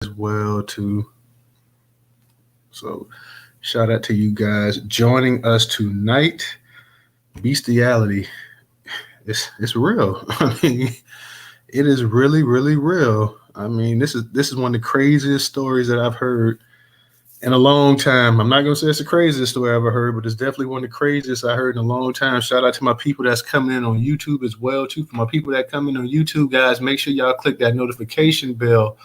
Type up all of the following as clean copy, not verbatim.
as well too. So shout out to you guys joining us tonight. Beastiality. It's real. I mean, it is really, really real. I mean, this is one of the craziest stories that I've heard in a long time. I'm not gonna say it's the craziest story I ever heard, but it's definitely one of the craziest I heard in a long time. Shout out to my people that's coming in on YouTube as well too. For my people that come in on YouTube, guys, make sure y'all click that notification bell.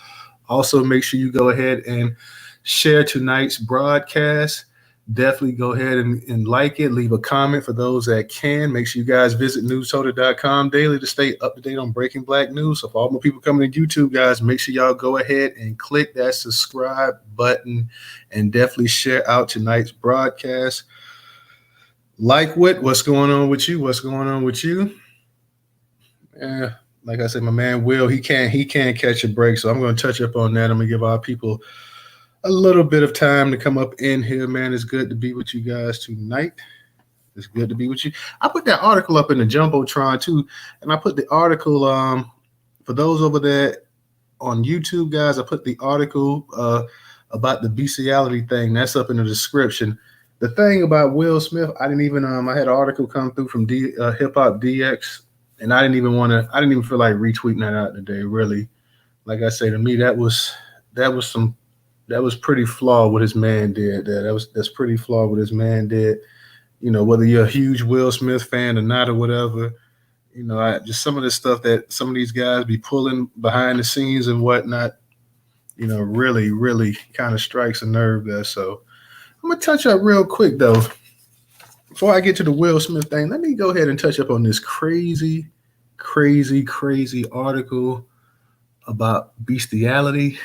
Also, make sure you go ahead and share tonight's broadcast. Definitely go ahead and like it. Leave a comment for those that can. Make sure you guys visit newstoter.com daily to stay up to date on breaking black news. So for all my people coming to YouTube, guys, make sure y'all go ahead and click that subscribe button and definitely share out tonight's broadcast. Like what's going on with you? What's going on with you? Yeah, like I said, my man Will, he can't catch a break. So I'm going to touch up on that. I'm going to give our people a little bit of time to come up in here, man. It's good to be with you guys tonight. It's good to be with you. I put that article up in the Jumbotron too, and I put the article for those over there on YouTube, guys. I put the article about the bestiality thing. That's up in the description. The thing about Will Smith, I didn't even I had an article come through from Hip Hop DX, and I didn't even feel like retweeting that out today. Really, like I say, to me that was pretty flawed what his man did. That's pretty flawed what his man did. You know, whether you're a huge Will Smith fan or not or whatever, you know, just some of the stuff that some of these guys be pulling behind the scenes and whatnot, you know, really, really kind of strikes a nerve there. So I'm gonna touch up real quick though. Before I get to the Will Smith thing, let me go ahead and touch up on this crazy, crazy, crazy article about bestiality,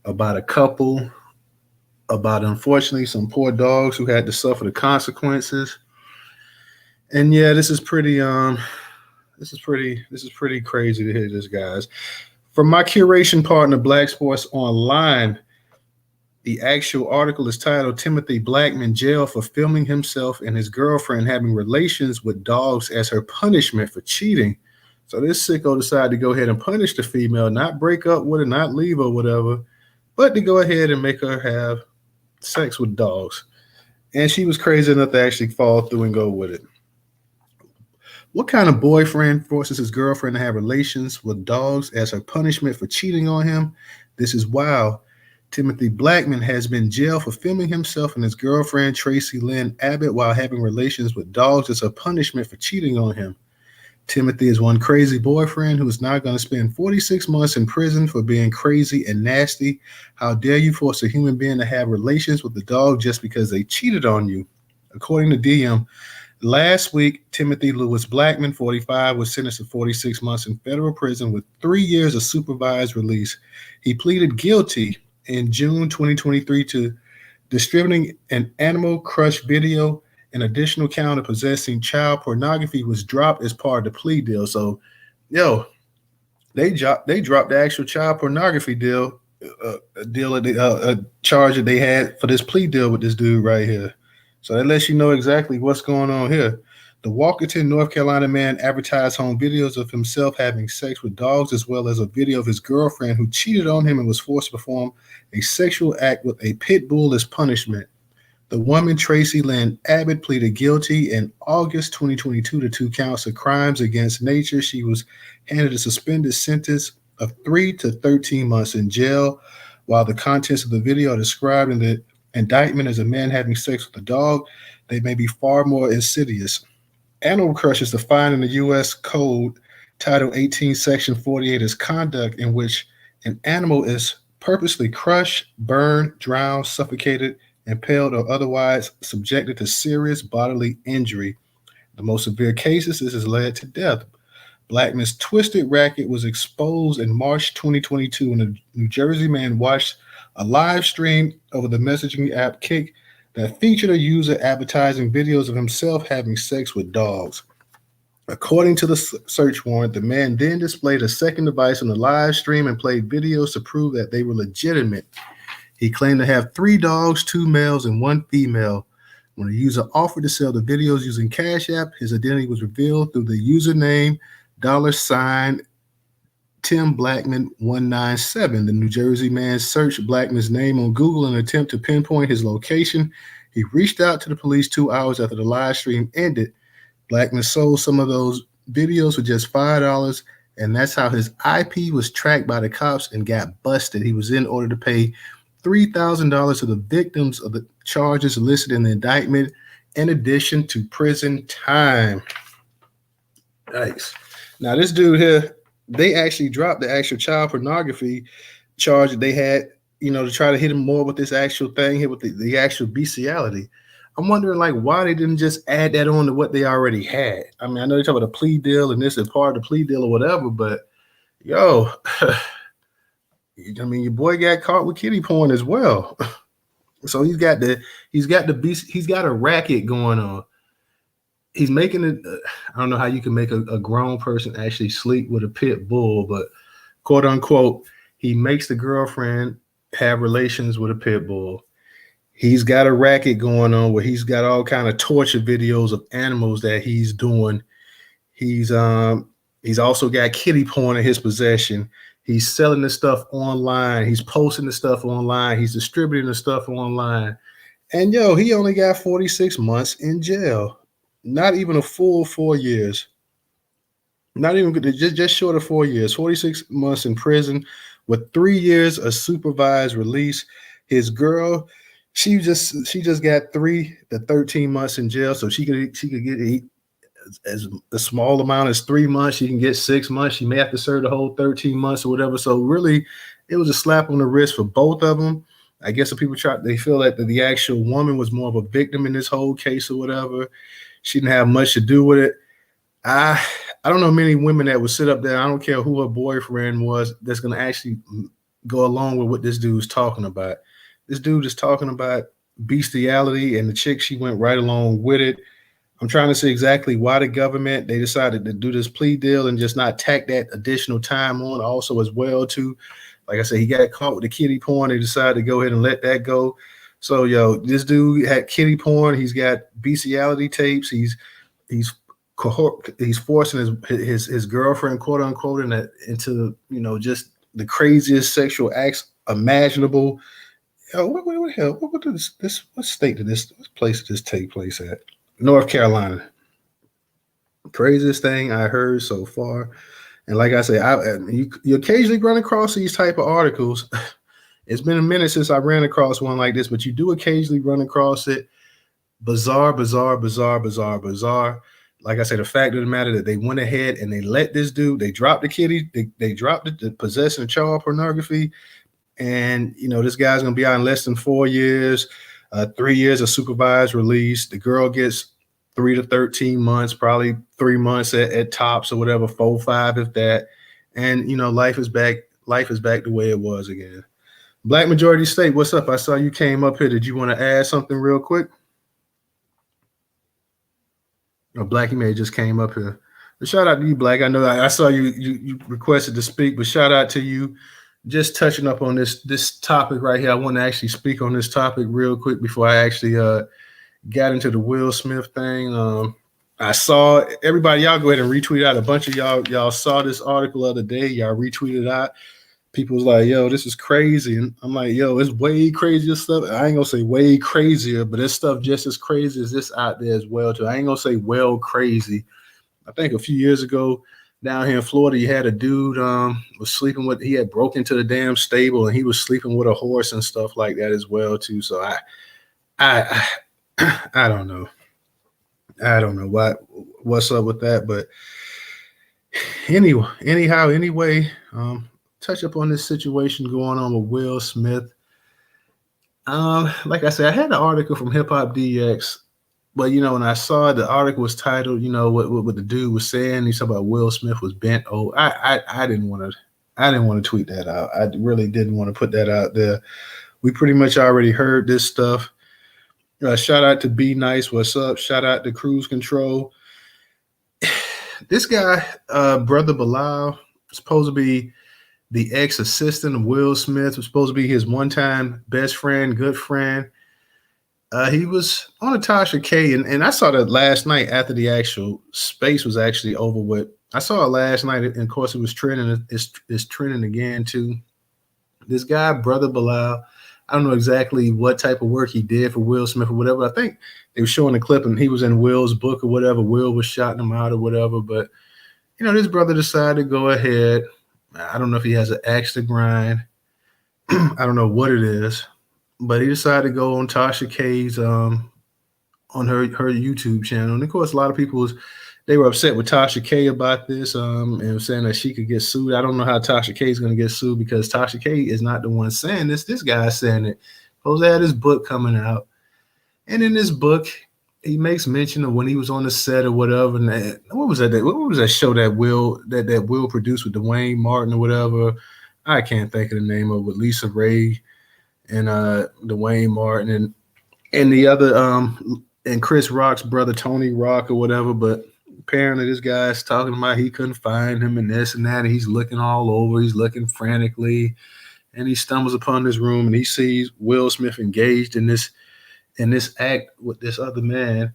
about a couple, about unfortunately some poor dogs who had to suffer the consequences. And yeah, this is pretty crazy to hear this, guys. From my curation partner, Black Sports Online, the actual article is titled Timothy Blackman Jail for Filming Himself and His Girlfriend Having Relations with Dogs as Her Punishment for Cheating. So this sicko decided to go ahead and punish the female, not break up with her, not leave her, whatever, but to go ahead and make her have sex with dogs. And she was crazy enough to actually fall through and go with it. What kind of boyfriend forces his girlfriend to have relations with dogs as her punishment for cheating on him? This is wild. Timothy Blackman has been jailed for filming himself and his girlfriend Tracy Lynn Abbott while having relations with dogs as a punishment for cheating on him. Timothy is one crazy boyfriend who is now going to spend 46 months in prison for being crazy and nasty. How dare you force a human being to have relations with the dog just because they cheated on you? According to DM, last week, Timothy Lewis Blackman, 45, was sentenced to 46 months in federal prison with 3 years of supervised release. He pleaded guilty in June 2023 to distributing an animal crush video. An additional count of possessing child pornography was dropped as part of the plea deal. So, they dropped the actual child pornography charge that they had for this plea deal with this dude right here. So that lets you know exactly what's going on here. The Walkerton, North Carolina man advertised home videos of himself having sex with dogs, as well as a video of his girlfriend who cheated on him and was forced to perform a sexual act with a pit bull as punishment. The woman, Tracy Lynn Abbott, pleaded guilty in August 2022 to 2 counts of crimes against nature. She was handed a suspended sentence of 3 to 13 months in jail. While the contents of the video are described in the indictment as a man having sex with a dog, they may be far more insidious. Animal crush is defined in the U.S. Code, Title 18, Section 48, as conduct in which an animal is purposely crushed, burned, drowned, suffocated, impaled, or otherwise subjected to serious bodily injury. The most severe cases, this has led to death. Blackman's twisted racket was exposed in March 2022 when a New Jersey man watched a live stream over the messaging app Kik that featured a user advertising videos of himself having sex with dogs. According to the search warrant, the man then displayed a second device on the live stream and played videos to prove that they were legitimate. He claimed to have 3 dogs, 2 males, and 1 female. When the user offered to sell the videos using Cash App, his identity was revealed through the username $, Tim Blackman 197. The New Jersey man searched Blackman's name on Google in an attempt to pinpoint his location. He reached out to the police 2 hours after the live stream ended. Blackman sold some of those videos for just $5, and that's how his IP was tracked by the cops and got busted. He was then ordered to pay $3,000 to the victims of the charges listed in the indictment, in addition to prison time. Nice. Now, this dude here, they actually dropped the actual child pornography charge that they had, to try to hit him more with this actual thing here with the actual bestiality. I'm wondering, why they didn't just add that on to what they already had. I mean, I know they talk about a plea deal and this is part of the plea deal or whatever, but yo, I mean, your boy got caught with kitty porn as well. So he's got a racket going on. He's making it. I don't know how you can make a grown person actually sleep with a pit bull, but quote unquote, he makes the girlfriend have relations with a pit bull. He's got a racket going on where he's got all kind of torture videos of animals that he's doing. He's also got kitty porn in his possession. He's selling the stuff online. He's posting the stuff online. He's distributing the stuff online. And he only got 46 months in jail. Not even a full 4 years. Not even just short of 4 years. 46 months in prison with 3 years of supervised release. His girl, she just got 3 to 13 months in jail, so she could get as a small amount as 3 months. She can get 6 months. She may have to serve the whole 13 months or whatever. So really, it was a slap on the wrist for both of them. I guess the people they feel that the actual woman was more of a victim in this whole case or whatever. She didn't have much to do with it. I don't know many women that would sit up there. I don't care who her boyfriend was that's going to actually go along with what this dude's talking about. This dude is talking about bestiality, and the chick, she went right along with it. I'm trying to see exactly why the government, they decided to do this plea deal and just not tack that additional time on also as well too. Like I said, he got caught with the kitty porn. They decided to go ahead and let that go. So, this dude had kitty porn. He's got bestiality tapes. He's forcing his girlfriend, quote unquote, into just the craziest sexual acts imaginable. What state did this place did this take place at? North Carolina. Craziest thing I heard so far. And like I say, you occasionally run across these type of articles. It's been a minute since I ran across one like this, but you do occasionally run across it. Bizarre. Like I said, the fact of the matter that they went ahead and they let this dude, they dropped the kitty, they dropped the possession of child pornography. And, this guy's going to be out in less than 4 years, 3 years of supervised release. The girl gets 3 to 13 months, probably 3 months at tops or whatever, 4, 5, if that. And, life is back the way it was again. Black Majority State, what's up? I saw you came up here. Did you want to add something real quick? Or Black, you may have just came up here. But shout out to you, Black. I know I saw you requested to speak, but shout out to you. Just touching up on this topic right here. I want to actually speak on this topic real quick before I actually got into the Will Smith thing. I saw everybody, y'all go ahead and retweet out. A bunch of y'all saw this article the other day. Y'all retweeted out. People was like, yo, this is crazy. And I'm like, yo, it's way crazier stuff. I ain't gonna say way crazier, but there's stuff just as crazy as this out there as well too. I ain't gonna say well crazy. I think a few years ago down here in Florida, you had a dude he had broke into the damn stable and he was sleeping with a horse and stuff like that as well too. So I don't know. I don't know what's up with that, but anyway, touch up on this situation going on with Will Smith. Like I said, I had an article from Hip Hop DX, but when I saw the article was titled, what the dude was saying, he said about Will Smith was bent. Oh, I didn't want to tweet that out. I really didn't want to put that out there. We pretty much already heard this stuff. Shout out to Be Nice. What's up? Shout out to Cruise Control. This guy, Brother Bilal, supposed to be the ex-assistant of Will Smith, was supposed to be his one-time best friend, good friend. He was on a Tasha K, and I saw that last night after the actual space was actually over with I saw it last night, and of course it was trending. It's trending again too. This guy, brother Bilal, I don't know exactly what type of work he did for Will Smith or whatever. I think they were showing the clip and he was in Will's book or whatever. Will was shouting him out or whatever. But this brother decided to go ahead. I don't know if he has an axe to grind. I don't know what it is, but he decided to go on Tasha K's on her YouTube channel. And of course, a lot of people they were upset with Tasha K about this, and saying that she could get sued. I don't know how Tasha K is going to get sued because Tasha K is not the one saying this. This guy's saying it. Jose had his book coming out, and in this book, he makes mention of when he was on the set or whatever. And what was that? What was that show that Will produced with Dwayne Martin or whatever? I can't think of the name of it, with Lisa Ray and Dwayne Martin and the other and Chris Rock's brother Tony Rock or whatever. But apparently this guy's talking about he couldn't find him and this and that, and he's looking all over, he's looking frantically, and he stumbles upon this room and he sees Will Smith engaged in this act with this other man.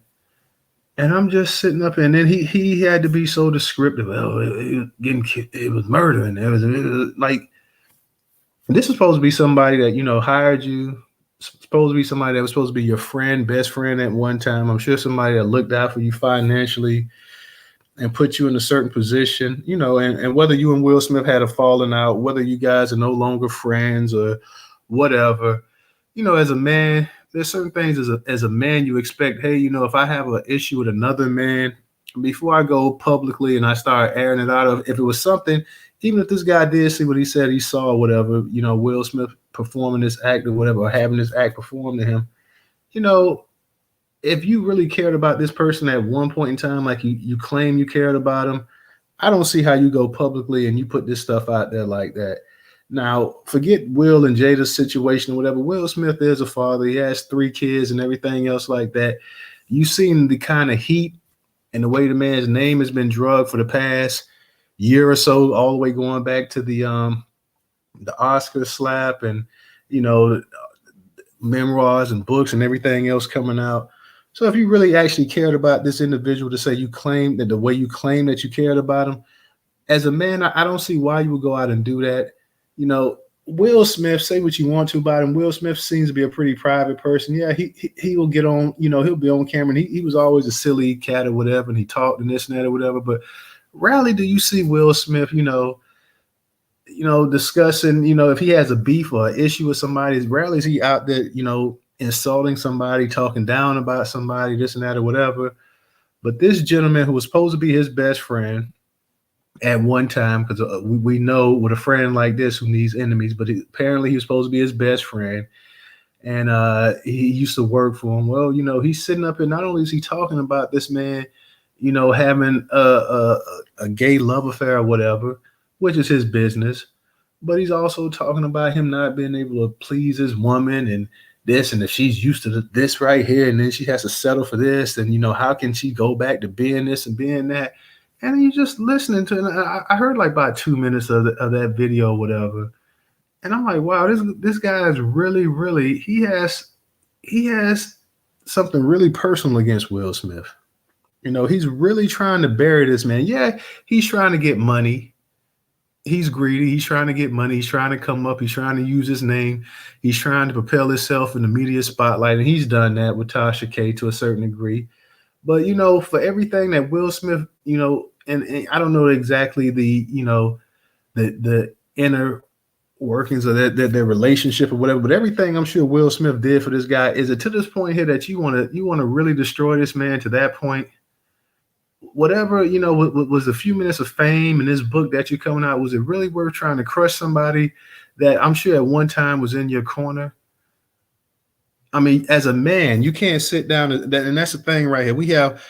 And I'm just sitting up, and then he had to be so descriptive. Oh, it was murder, and it was like, this is supposed to be somebody that hired you. Supposed to be somebody that was supposed to be your friend, best friend at one time. I'm sure somebody that looked out for you financially and put you in a certain position, and whether you and Will Smith had a falling out, whether you guys are no longer friends or whatever, as a man, there's certain things as a man you expect, hey, if I have an issue with another man, before I go publicly and I start airing it out, of if it was something, even if this guy did see what he said he saw or whatever, Will Smith performing this act or whatever, or having this act performed to him, if you really cared about this person at one point in time, like you claim you cared about him, I don't see how you go publicly and you put this stuff out there like that. Now, forget Will and Jada's situation or whatever. Will Smith is a father. He has 3 kids and everything else like that. You've seen the kind of heat and the way the man's name has been drugged for the past year or so, all the way going back to the Oscar slap and memoirs and books and everything else coming out. So if you really actually cared about this individual, to say you claim that the way you claim that you cared about him, as a man, I don't see why you would go out and do that. Will Smith, say what you want to about him. Will Smith seems to be a pretty private person. Yeah, he will get on, he'll be on camera. And he was always a silly cat or whatever, and he talked and this and that or whatever. But rarely do you see Will Smith, discussing, if he has a beef or an issue with somebody, rarely is he out there, insulting somebody, talking down about somebody, this and that or whatever. But this gentleman, who was supposed to be his best friend at one time, because we know with a friend like this who needs enemies, but apparently he was supposed to be his best friend, and he used to work for him. Well, he's sitting up and not only is he talking about this man, having a gay love affair or whatever, which is his business, but he's also talking about him not being able to please his woman and this, and if she's used to this right here, and then she has to settle for this, and how can she go back to being this and being that? And you just listening to it. I heard like about 2 minutes of that video, or whatever, and I'm like, wow, this guy is really he has something really personal against Will Smith. He's really trying to bury this man. Yeah, he's trying to get money. He's greedy. He's trying to get money. He's trying to come up. He's trying to use his name. He's trying to propel himself in the media spotlight, and he's done that with Tasha K to a certain degree. But for everything that Will Smith, and I don't know exactly the inner workings of their relationship or whatever, but everything I'm sure Will Smith did for this guy, is it to this point here that you want to really destroy this man to that point? Whatever, was a few minutes of fame in this book that you're coming out, was it really worth trying to crush somebody that I'm sure at one time was in your corner? I mean, as a man, you can't sit down, and that's the thing right here. We have,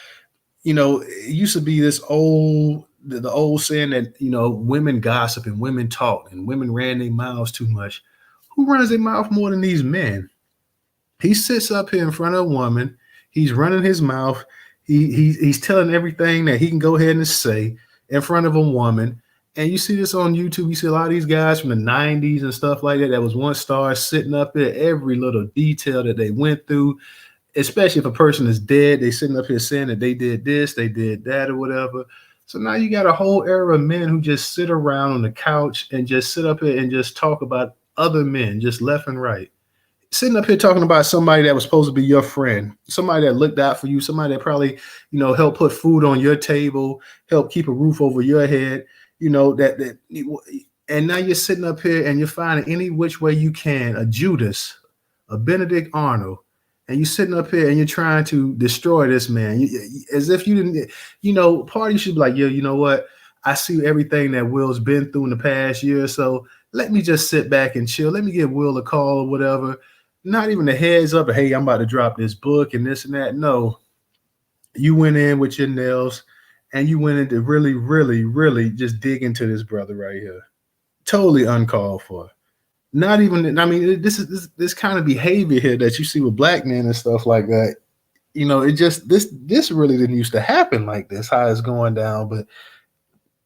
it used to be this the old saying that, women gossip and women talk and women ran their mouths too much. Who runs their mouth more than these men? He sits up here in front of a woman. He's running his mouth. He's telling everything that he can go ahead and say in front of a woman. And you see this on YouTube. You see a lot of these guys from the 90s and stuff like that was once stars sitting up there, every little detail that they went through, especially if a person is dead, they sitting up here saying that they did this, they did that or whatever. So now you got a whole era of men who just sit around on the couch and just sit up here and just talk about other men, just left and right. Sitting up here talking about somebody that was supposed to be your friend, somebody that looked out for you, somebody that probably, helped put food on your table, helped keep a roof over your head, and now you're sitting up here and you're finding any which way you can a Judas, a Benedict Arnold, and you're sitting up here and you're trying to destroy this man, as if you didn't, party should be like, yeah, you know what? I see everything that Will's been through in the past year or so. Let me just sit back and chill. Let me give Will a call or whatever. Not even a heads up, hey, I'm about to drop this book and this and that. No, you went in with your nails and you went in to really, really, really just dig into this brother right here. Totally uncalled for. Not even, I mean, this kind of behavior here that you see with black men and stuff like that. It just this really didn't used to happen like this, how it's going down. But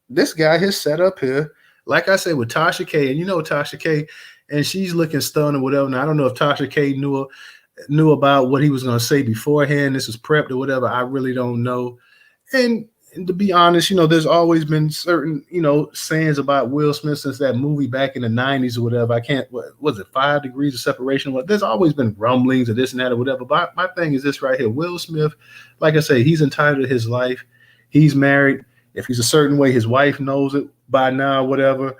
this guy has set up here, like I said, with Tasha K, and Tasha K, and she's looking stunned or whatever. Now I don't know if Tasha K knew about what he was going to say beforehand. This was prepped or whatever. I really don't know. And to be honest, there's always been certain, sayings about Will Smith since that movie back in the 90s or whatever. I can't, what was it, 5 Degrees of Separation? What? There's always been rumblings of this and that or whatever. But my thing is this right here. Will Smith, like I say, he's entitled to his life. He's married. If he's a certain way, his wife knows it by now, whatever.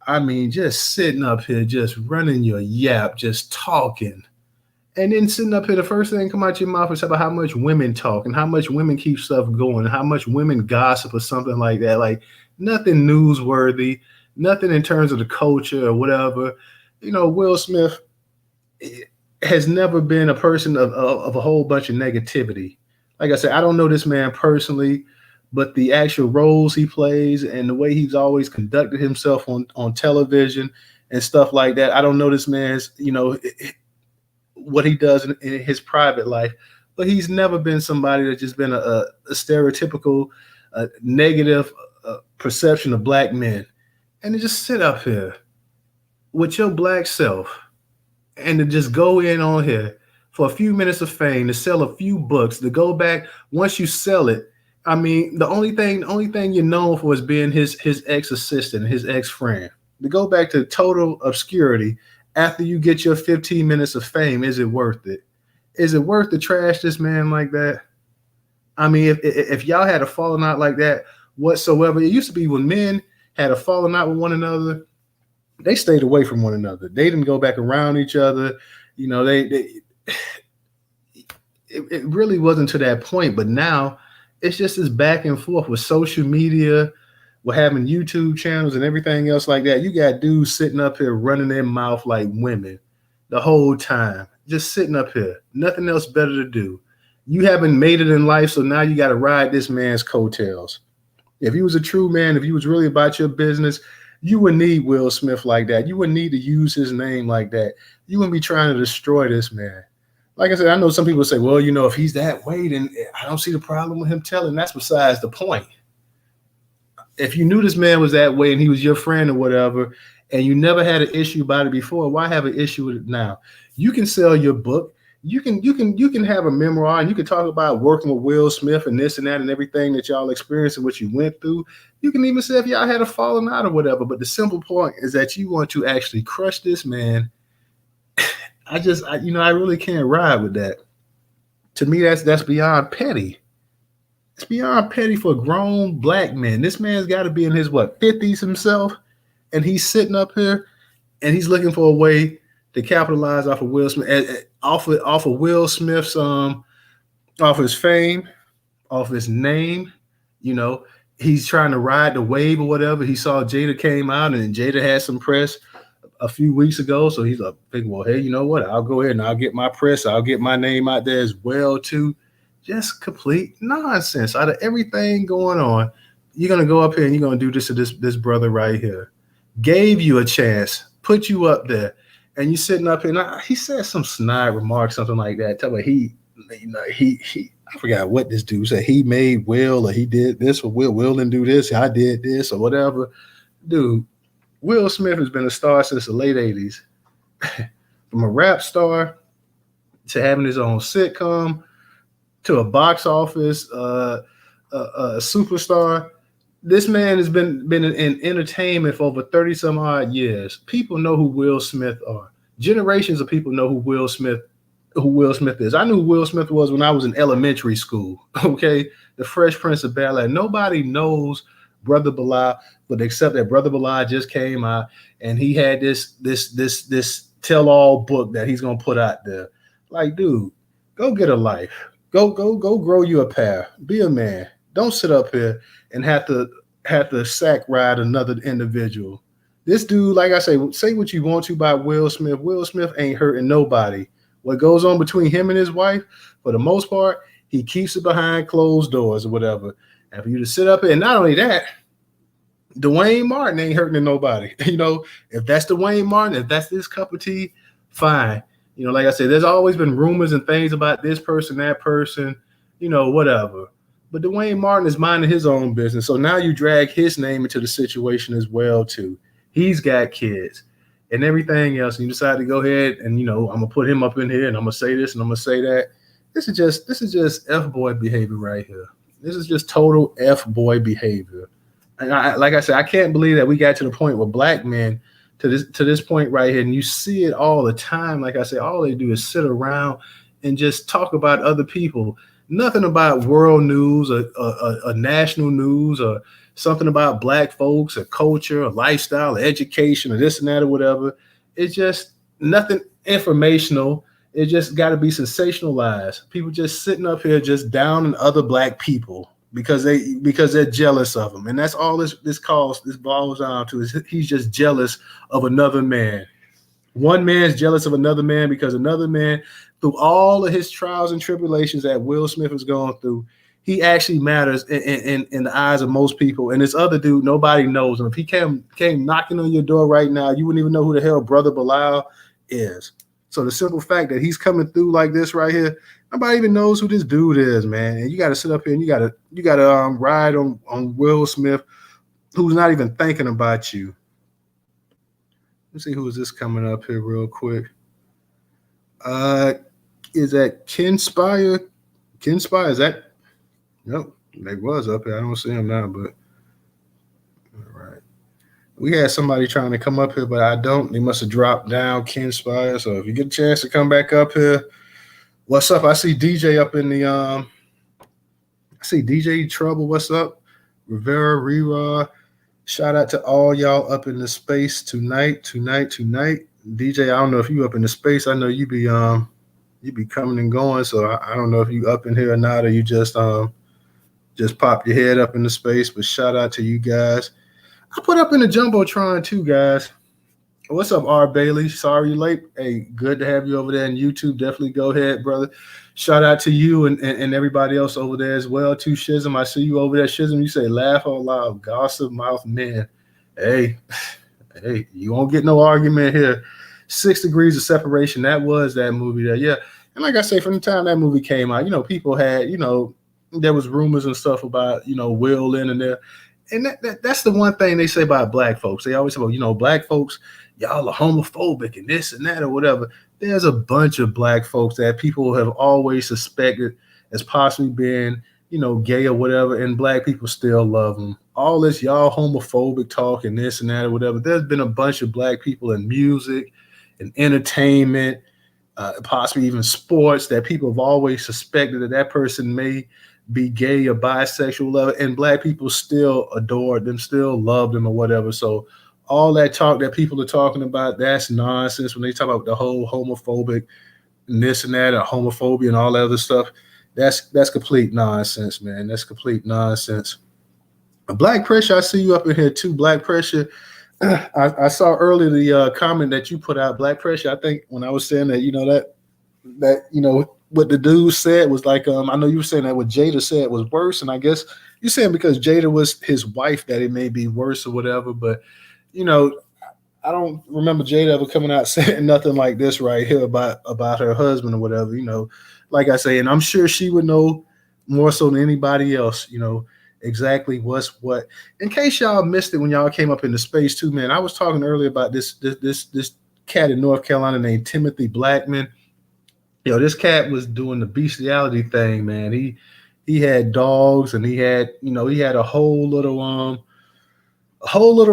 I mean, just sitting up here, just running your yap, just talking. And then sitting up here, the first thing come out your mouth is about how much women talk and how much women keep stuff going, how much women gossip or something like that. Like nothing newsworthy, nothing in terms of the culture or whatever. Will Smith has never been a person of a whole bunch of negativity. Like I said, I don't know this man personally, but the actual roles he plays and the way he's always conducted himself on television and stuff like that. I don't know this man's, what he does in his private life, but he's never been somebody that's just been a stereotypical negative perception of black men. And to just sit up here with your black self and to just go in on here for a few minutes of fame, to sell a few books, to go back once you sell it. I mean, the only thing you're known for is being his ex-assistant, his ex-friend. To go back to total obscurity after you get your 15 minutes of fame, is it worth it? Is it worth to trash this man like that? I mean, if y'all had a falling out like that whatsoever, it used to be when men had a falling out with one another, they stayed away from one another. They didn't go back around each other. It really wasn't to that point. But now it's just this back and forth with social media. We're having YouTube channels and everything else like that. You got dudes sitting up here running their mouth like women the whole time, just sitting up here. Nothing else better to do. You haven't made it in life, so now you got to ride this man's coattails. If he was a true man, if he was really about your business, you wouldn't need Will Smith like that. You wouldn't need to use his name like that. You wouldn't be trying to destroy this man. Like I said, I know some people say, well, if he's that way, then I don't see the problem with him telling. That's besides the point. If you knew this man was that way and he was your friend or whatever, and you never had an issue about it before, why have an issue with it now? You can sell your book. You can have a memoir and you can talk about working with Will Smith and this and that and everything that y'all experienced and what you went through. You can even say if y'all had a falling out or whatever. But the simple point is that you want to actually crush this man. I really can't ride with that. To me, that's beyond petty. It's beyond petty for grown black men. This man's got to be in his 50s himself, and he's sitting up here, and he's looking for a way to capitalize off of Will Smith, off of Will Smith's off his fame, off his name. He's trying to ride the wave or whatever. He saw Jada came out, and Jada had some press a few weeks ago, so he's like, well, hey, you know what? I'll go ahead and I'll get my press. I'll get my name out there as well too. Just complete nonsense. Out of everything going on, you're gonna go up here and you're gonna do this to this brother right here. Gave you a chance, put you up there, and you sitting up here. And he said some snide remark, something like that. Tell me he I forgot what this dude said. He made Will, or he did this for Will. Will didn't do this. I did this or whatever. Dude, Will Smith has been a star since the late 80s. From a rap star to having his own sitcom to a box office superstar. This man has been in entertainment for over 30 some odd years. People know who Will Smith are. Generations of people know who Will Smith is. I knew who Will Smith was when I was in elementary school. Okay, the Fresh Prince of Bel-Air. Nobody knows Brother Bilal, but except that Brother Bilal just came out and he had this tell-all book that he's gonna put out there. Like, dude, go get a life. Go grow you a pair. Be a man. Don't sit up here and have to sack ride another individual. This dude, like I say what you want to about Will Smith. Will Smith ain't hurting nobody. What goes on between him and his wife, for the most part, he keeps it behind closed doors or whatever. And for you to sit up here, and not only that, Dwayne Martin ain't hurting nobody. You know, if that's Dwayne Martin, if that's this cup of tea, fine. You know, like I said, there's always been rumors and things about this person, that person, you know, whatever. But Dwayne Martin is minding his own business. So now you drag his name into the situation as well, too. He's got kids and everything else. And you decide to go ahead and, you know, I'm going to put him up in here and I'm going to say this and I'm going to say that. This is just F-boy behavior right here. This is just total F-boy behavior. And like I said, I can't believe that we got to the point where black men to this point right here, and you see it all the time. Like I said, all they do is sit around and just talk about other people. Nothing about world news or national news or something about black folks or culture or lifestyle or education or this and that or whatever. It's just nothing informational. It just got to be sensationalized. People just sitting up here just downing other black people because they're jealous of them, and that's all this boils down to. Is he's just jealous of another man. One man's jealous of another man because another man, through all of his trials and tribulations that Will Smith is going through, he actually matters in the eyes of most people. And this other dude, nobody knows him. If he came knocking on your door right now, you wouldn't even know who the hell Brother Bilal is. So the simple fact that he's coming through like this right here, nobody even knows who this dude is, man. And you got to sit up here and you got to ride on Will Smith, who's not even thinking about you. Let's see who is this coming up here real quick. Is that Ken Spire? Ken Spire, is that? Nope, they was up here. I don't see him now, but all right. We had somebody trying to come up here, but I don't. They must have dropped down, Ken Spire. So if you get a chance to come back up here, what's up? I see DJ up in the I see DJ Trouble. What's up? Rivera, Rera. Shout out to all y'all up in the space tonight. DJ, I don't know if you up in the space. I know you be coming and going, so I don't know if you up in here or not, or you just pop your head up in the space. But shout out to you guys. I put up in the Jumbotron too, guys. What's up, R. Bailey? Sorry you're late. Hey, good to have you over there on YouTube. Definitely go ahead, brother. Shout out to you and everybody else over there as well, too. Shizm, I see you over there. Shizm, you say laugh out loud, gossip mouth man. Hey, you won't get no argument here. 6 Degrees of Separation. That was that movie there. Yeah. And like I say, from the time that movie came out, people had, there was rumors and stuff about, Will in there. And that's the one thing they say about black folks. They always say, well, black folks, y'all are homophobic and this and that or whatever. There's a bunch of black folks that people have always suspected as possibly being, gay or whatever, and black people still love them. All this y'all homophobic talk and this and that or whatever. There's been a bunch of black people in music and entertainment, possibly even sports, that people have always suspected that person may be gay or bisexual, and black people still adored them, still loved them or whatever. So all that talk that people are talking about, that's nonsense. When they talk about the whole homophobic and this and that, or homophobia and all that other stuff, that's complete nonsense, man. That's complete nonsense. Black Pressure, I see you up in here too. Black Pressure. I saw earlier the comment that you put out, Black Pressure. I think when I was saying that, that what the dude said was like, I know you were saying that what Jada said was worse, and I guess you're saying because Jada was his wife that it may be worse or whatever. But I don't remember Jada ever coming out saying nothing like this right here about her husband or whatever. Like I say, and I'm sure she would know more so than anybody else. Exactly what's what. In case y'all missed it when y'all came up into space too, man, I was talking earlier about this cat in North Carolina named Timothy Blackman. This cat was doing the bestiality thing, man. he had dogs, and he had, he had a whole little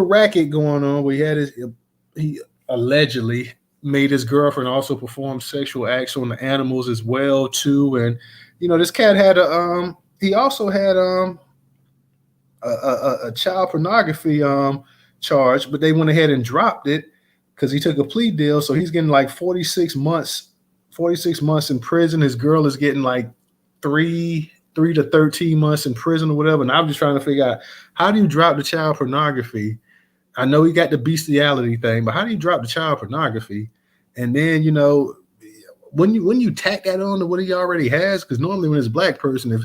racket going on where he allegedly made his girlfriend also perform sexual acts on the animals as well too. And this cat had he also had a child pornography charge, but they went ahead and dropped it because he took a plea deal. So he's getting like 46 months in prison. His girl is getting like three to 13 months in prison or whatever. And I'm just trying to figure out, how do you drop the child pornography? I know he got the bestiality thing, but how do you drop the child pornography? And then, when you tack that on to what he already has, because normally when it's a black person, if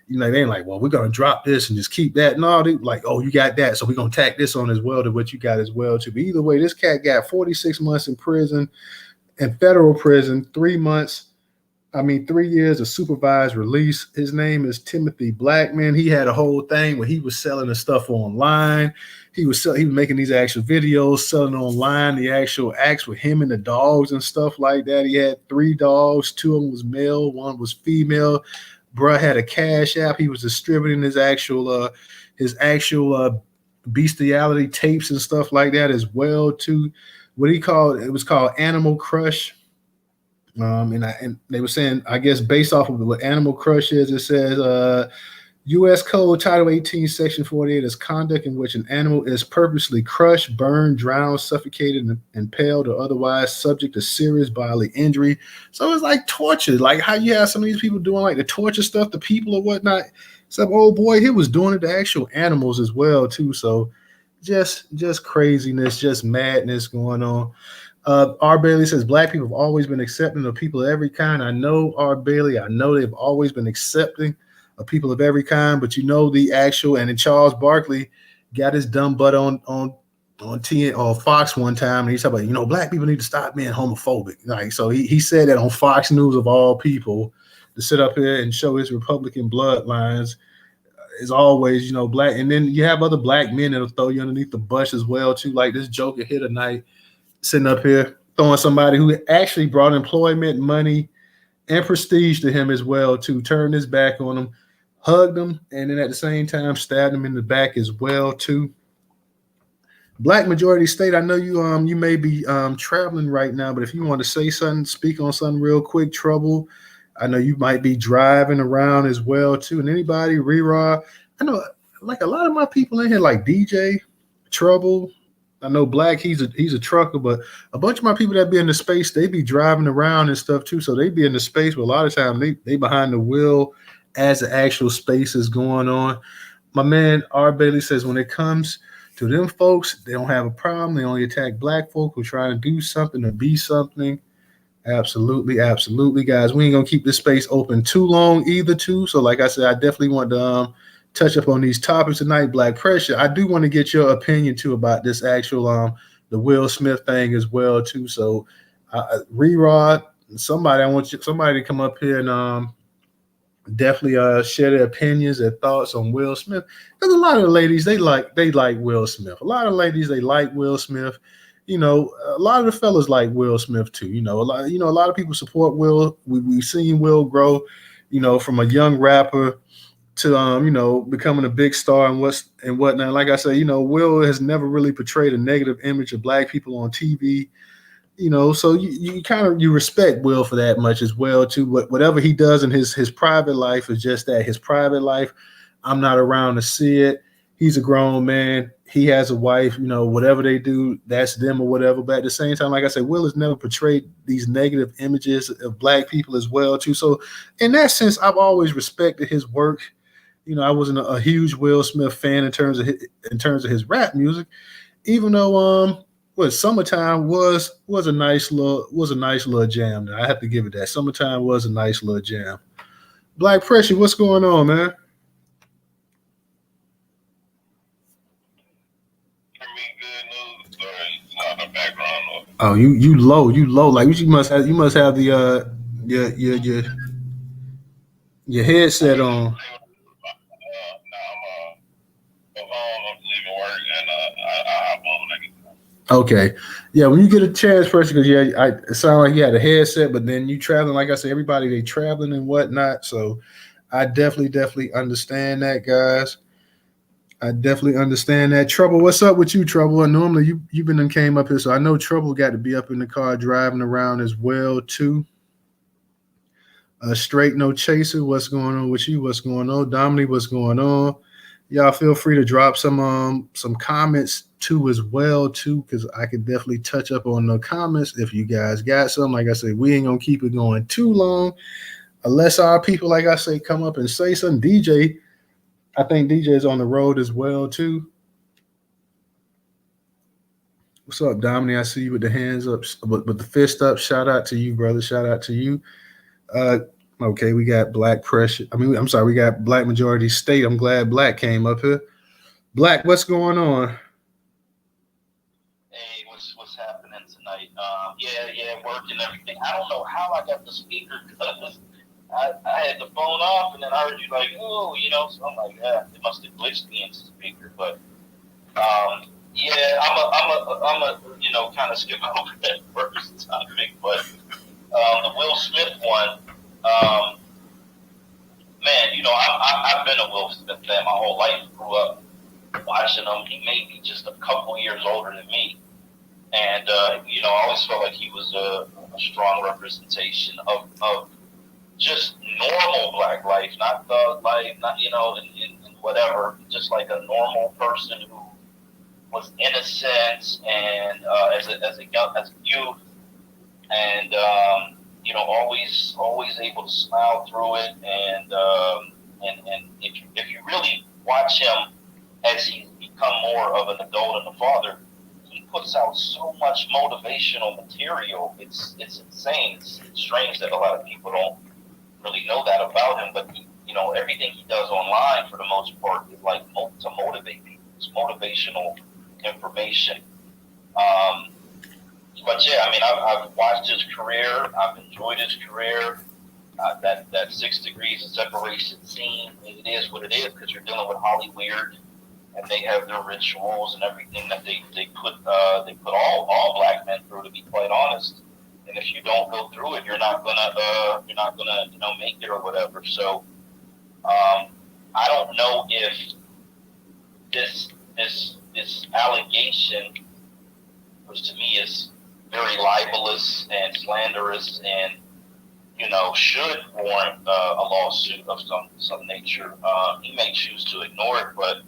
they ain't like, well, we're gonna drop this and just keep that. No, they like, oh, you got that, so we're gonna tack this on as well to what you got as well too. But either way, this cat got 46 months in prison, in federal prison, 3 years of supervised release. His name is Timothy Blackman. He had a whole thing where he was selling the stuff online. He was making these actual videos, selling online the actual acts with him and the dogs and stuff like that. He had 3 dogs. 2 of them was male, 1 was female. Bruh had a cash app. He was distributing his actual bestiality tapes and stuff like that as well too. It was called Animal Crush. And they were saying, I guess based off of what Animal Crush is, it says U.S. Code Title 18, Section 48 is conduct in which an animal is purposely crushed, burned, drowned, suffocated, impaled, or otherwise subject to serious bodily injury. So it's like torture, like how you have some of these people doing like the torture stuff to people or whatnot. Except, oh boy, he was doing it to actual animals as well too. So just craziness, just madness going on. R. Bailey says, Black people have always been accepting of people of every kind. I know, R. Bailey, I know they've always been accepting of people of every kind, but the actual, and then Charles Barkley got his dumb butt on Fox one time, and he's talking about, Black people need to stop being homophobic. Like, so he said that on Fox News of all people, to sit up here and show his Republican bloodlines is always, Black. And then you have other Black men that'll throw you underneath the bus as well too, like this joker here tonight, sitting up here throwing somebody who actually brought employment, money, and prestige to him as well to turn his back on him, hugged him, and then at the same time stabbed him in the back as well too. Black majority state. I know you may be traveling right now, but if you want to say something, speak on something real quick, Trouble. I know you might be driving around as well too. And anybody, Rerod, I know like a lot of my people in here, like DJ, Trouble. I know Black, he's a trucker, but a bunch of my people that be in the space, they be driving around and stuff too. So they be in the space where a lot of times they behind the wheel as the actual space is going on. My man R. Bailey says, when it comes to them folks, they don't have a problem. They only attack Black folk who try to do something or be something. Absolutely, absolutely, guys. We ain't gonna keep this space open too long either too. So like I said, I definitely want to touch up on these topics tonight. Black pressure. I do want to get your opinion too about this actual the Will Smith thing as well too. So Rerod, I want somebody to come up here and definitely share their opinions, their thoughts on Will Smith. Because a lot of the ladies they like Will Smith. A lot of ladies they like Will Smith. A lot of the fellas like Will Smith too. A lot of people support Will. We've seen Will grow, from a young rapper to becoming a big star and whatnot. Like I say, Will has never really portrayed a negative image of Black people on TV. So you kind of respect Will for that much as well too. Whatever he does in his private life is just that, his private life. I'm not around to see it. He's a grown man. He has a wife. Whatever they do, that's them or whatever. But at the same time, like I said, Will has never portrayed these negative images of Black people as well too. So in that sense, I've always respected his work. I wasn't a huge Will Smith fan in terms of his rap music, even though Summertime was a nice little jam. Now, I have to give it that. Summertime was a nice little jam. Black Pressure, what's going on, man? Oh, you low. Like you must have the your headset on. Okay, yeah. When you get a chance, person, because it sounded like you had a headset, but then you traveling. Like I said, everybody they traveling and whatnot. So I definitely understand that, guys. I definitely understand that. Trouble, what's up with you, Trouble? And normally you've been and came up here, so I know Trouble got to be up in the car driving around as well too. Straight no chaser, what's going on with you? What's going on, Dominique? What's going on? Y'all feel free to drop some comments too as well too, because I could definitely touch up on the comments if you guys got some. Like I said, we ain't gonna keep it going too long unless our people, like I say, come up and say something. DJ, I think DJ is on the road as well too. What's up, Dominic? I see you with the hands up, but the fist up. Shout out to you, brother. Shout out to you. Uh, okay, we got Black Pressure. I mean, I'm sorry, we got Black Majority State. I'm glad Black came up here. Black, what's going on? Hey, what's happening tonight? Yeah, work and everything. I don't know how I got the speaker because I had the phone off and then I heard you like, oh, so I'm like, yeah, it must have glitched me into the speaker. But yeah, I'm a kind of skip over that first topic, but the Will Smith one, man, I've been a Will Smith fan my whole life. Grew up watching him. He may be just a couple years older than me. And, I always felt like he was a strong representation of just normal black life, not thug life, not, and whatever, just like a normal person who was innocent and as a youth and, always able to smile through it. And if you really watch him as he's become more of an adult and a father, he puts out so much motivational material. It's insane. It's strange that a lot of people don't really know that about him. But everything he does online, for the most part, is like to motivate people. It's motivational information. But yeah, I mean, I've watched his career. I've enjoyed his career. That 6 degrees of separation scene, it is what it is because you're dealing with Hollywood. And they have their rituals and everything that they put all black men through, to be quite honest. And if you don't go through it, you're not gonna make it or whatever. So I don't know if this allegation, which to me is very libelous and slanderous and should warrant a lawsuit of some nature. He may choose to ignore it, but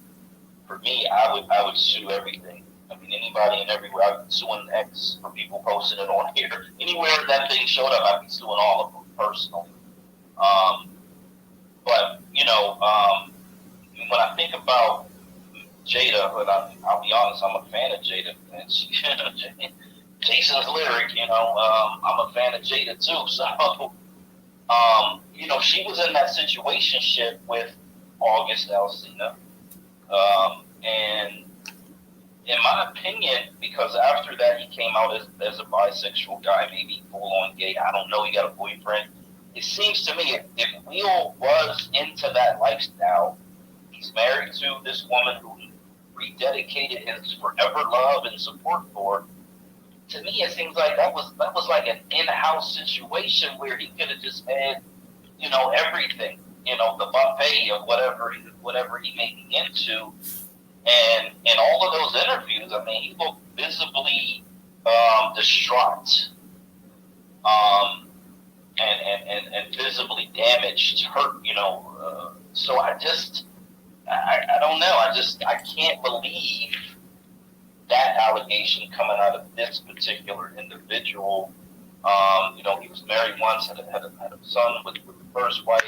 for me, I would sue everything. I mean, anybody and everywhere. I'd be suing X for people posting it on here. Anywhere that thing showed up, I'd be suing all of them personally. But when I think about Jada, and I'll be honest, I'm a fan of Jada. And Jason's lyric, I'm a fan of Jada too. So, she was in that situationship with August Alsina. And in my opinion, because after that he came out as a bisexual guy, maybe full-on gay, I don't know, he got a boyfriend. It seems to me if Will was into that lifestyle, he's married to this woman who he rededicated his forever love and support for. To me, it seems like that was like an in-house situation where he could have just had, everything, the buffet of whatever he may be into. And in all of those interviews, I mean, he looked visibly distraught, and visibly damaged, hurt. So I don't know. I can't believe that allegation coming out of this particular individual. He was married once, had a son with the first wife,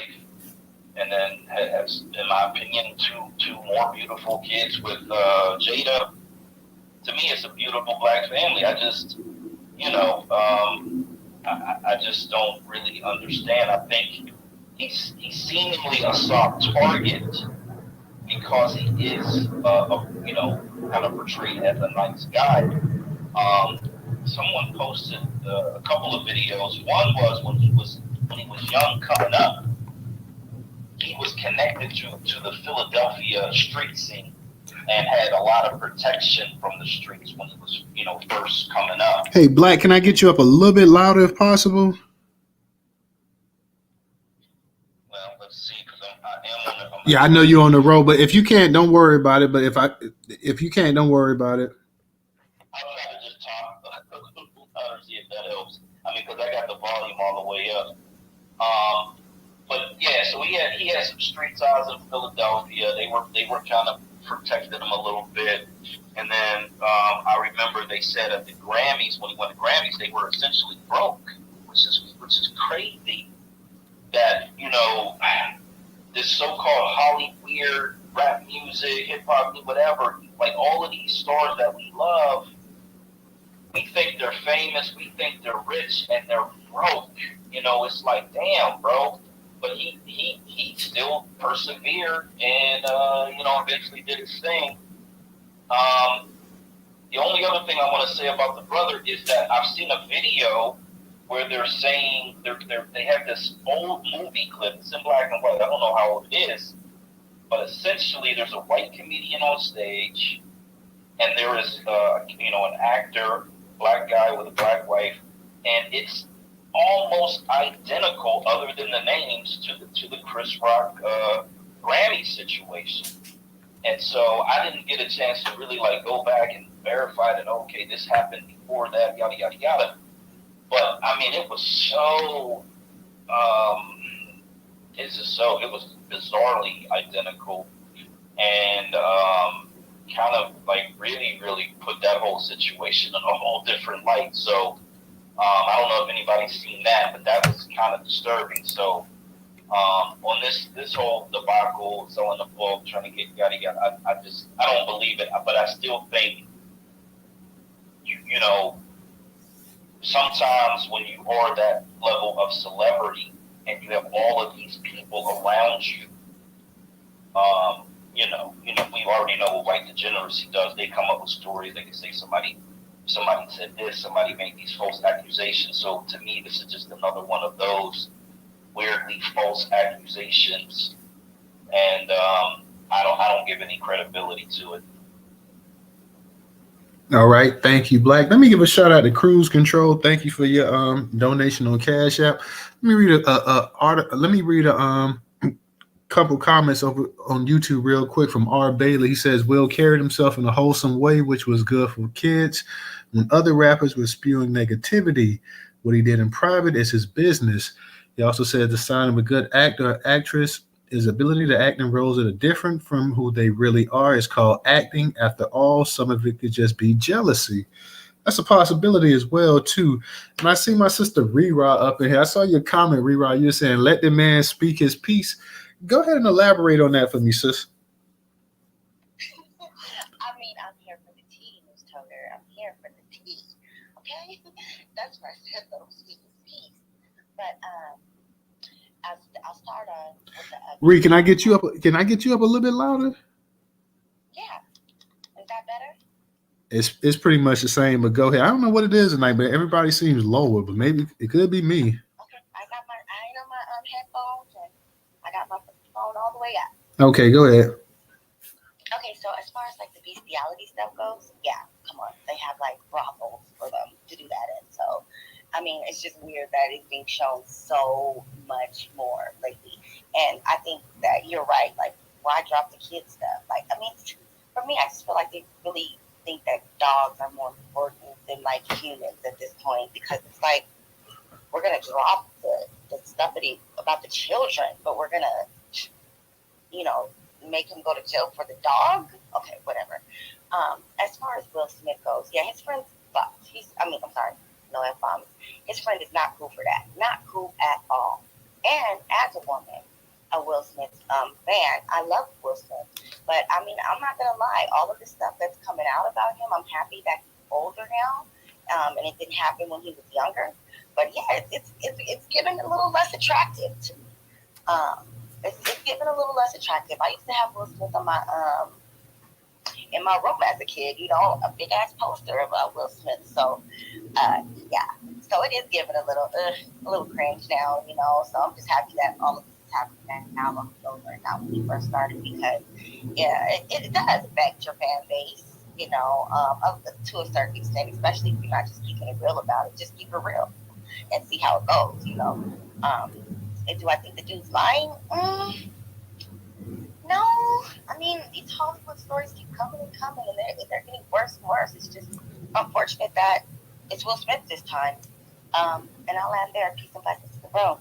and then has, in my opinion, two more beautiful kids with Jada. To me, it's a beautiful black family. I just, I just don't really understand. I think he's seemingly a soft target because he is, kind of portrayed as a nice guy. Someone posted a couple of videos. One was when he was young, coming up. He was connected to the Philadelphia street scene and had a lot of protection from the streets when he was, first coming up. Hey, Black, can I get you up a little bit louder if possible? Well, let's see, because I am on the. I'm Yeah, I know actually on you're the on the road. road, but if you can't, don't worry about it. But if you can't, don't worry about it. I'll try to just talk to see if that helps. I mean, because I got the volume all the way up. Um, but yeah, so he had some street ties in Philadelphia. They were kind of protected him a little bit. And then I remember they said at the Grammys, when he won the Grammys, they were essentially broke, which is crazy. That this so-called Holly weird rap music, hip hop, whatever, like all of these stars that we love, we think they're famous, we think they're rich, and they're broke. It's like, damn, bro. But he still persevered and eventually did his thing. Um, the only other thing I want to say about the brother is that I've seen a video where they're saying they have this old movie clip. It's in black and white. I don't know how old it is, but essentially there's a white comedian on stage, and there is an actor, black guy with a black wife, and it's almost identical, other than the names, to the Chris Rock Grammy situation. And so I didn't get a chance to really like go back and verify that, okay, this happened before that, yada yada yada. But I mean, it was so it was bizarrely identical, and kind of like really really put that whole situation in a whole different light. So I don't know if anybody's seen that, but that was kind of disturbing. So on this whole debacle, selling the book, trying to get yada yada, I don't believe it. But I still think you know, sometimes when you are that level of celebrity and you have all of these people around you, we already know what white degeneracy does. They come up with stories. They can say somebody said this, somebody made these false accusations. So to me, this is just another one of those weirdly false accusations, and I don't give any credibility to it. All right, thank you, Black. Let me give a shout out to Cruise Control. Thank you for your donation on Cash App. Let me read a couple comments over on YouTube real quick from R. Bailey. He says Will carried himself in a wholesome way, which was good for kids. When other rappers were spewing negativity, what he did in private is his business. He also said the sign of a good actor or actress is ability to act in roles that are different from who they really are. Is called acting. After all, some of it could just be jealousy. That's a possibility as well too. And I see my sister Rera up in here. I saw your comment, Rera. You're saying let the man speak his piece. Go ahead and elaborate on that for me, sis. I mean, I'm here for the tea, Newstoter. I'm here for the tea. Okay? That's why I said little speak his piece. But I'll start on with the Ree, can I get you up? Can I get you up a little bit louder? Yeah. Is that better? It's pretty much the same, but go ahead. I don't know what it is tonight, but everybody seems lower, but maybe it could be me. Okay. I ain't on my headphones, and I got my phone all the way up. Okay, go ahead. Okay, so as far as like the bestiality stuff goes, yeah, come on. They have like brothels for them to do that in. So, I mean, it's just weird that it's being shown so much more lately. And I think that you're right. Like, why drop the kid stuff? Like, I mean, for me, I just feel like they really think that dogs are more important than like humans at this point, because it's like we're gonna drop the stuff about the children, but we're gonna, make him go to jail for the dog. Okay, whatever. As far as Will Smith goes, yeah, his friend's fucked. I'm sorry, no F-bombs. His friend is not cool for that. Not cool at all. And as a woman, a Will Smith fan, I love Will Smith. But I mean, I'm not gonna lie, all of the stuff that's coming out about him, I'm happy that he's older now. And it didn't happen when he was younger. But yeah, it's given a little less attractive to me. It's getting a little less attractive. I used to have Will Smith on my in my room as a kid, a big ass poster of Will Smith. So yeah, so it is giving a little cringe now, So I'm just happy that all of this is happening now, over and not when we first started, because yeah, it does affect your fan base, to a certain extent, especially if you're not just keeping it real about it. Just keep it real and see how it goes, And do I think the dude's lying? No, I mean these Hollywood stories keep coming and coming, and they're getting worse and worse. It's just unfortunate that it's Will Smith this time. And I'll land there. Peace and blessings to the room.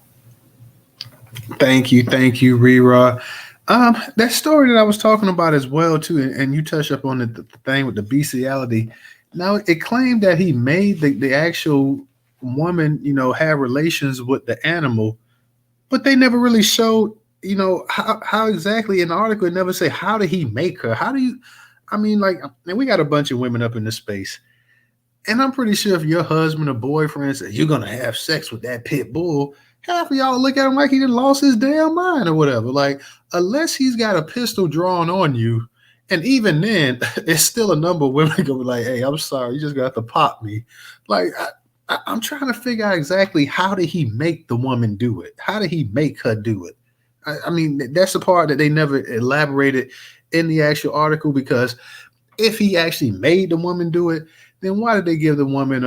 Thank you, Rera. That story that I was talking about as well too, and you touched up on the thing with the bestiality. Now it claimed that he made the actual woman, have relations with the animal, but they never really showed, how exactly in the article. It never say how did he make her? How do you? I mean, like, and we got a bunch of women up in this space, and I'm pretty sure if your husband or boyfriend says you're gonna have sex with that pit bull, half of y'all look at him like he done lost his damn mind or whatever. Like, unless he's got a pistol drawn on you, and even then, it's still a number of women gonna be like, "Hey, I'm sorry, you just got to pop me." Like, I'm trying to figure out exactly how did he make the woman do it? How did he make her do it? I mean, that's the part that they never elaborated in the actual article, because if he actually made the woman do it, then why did they give the woman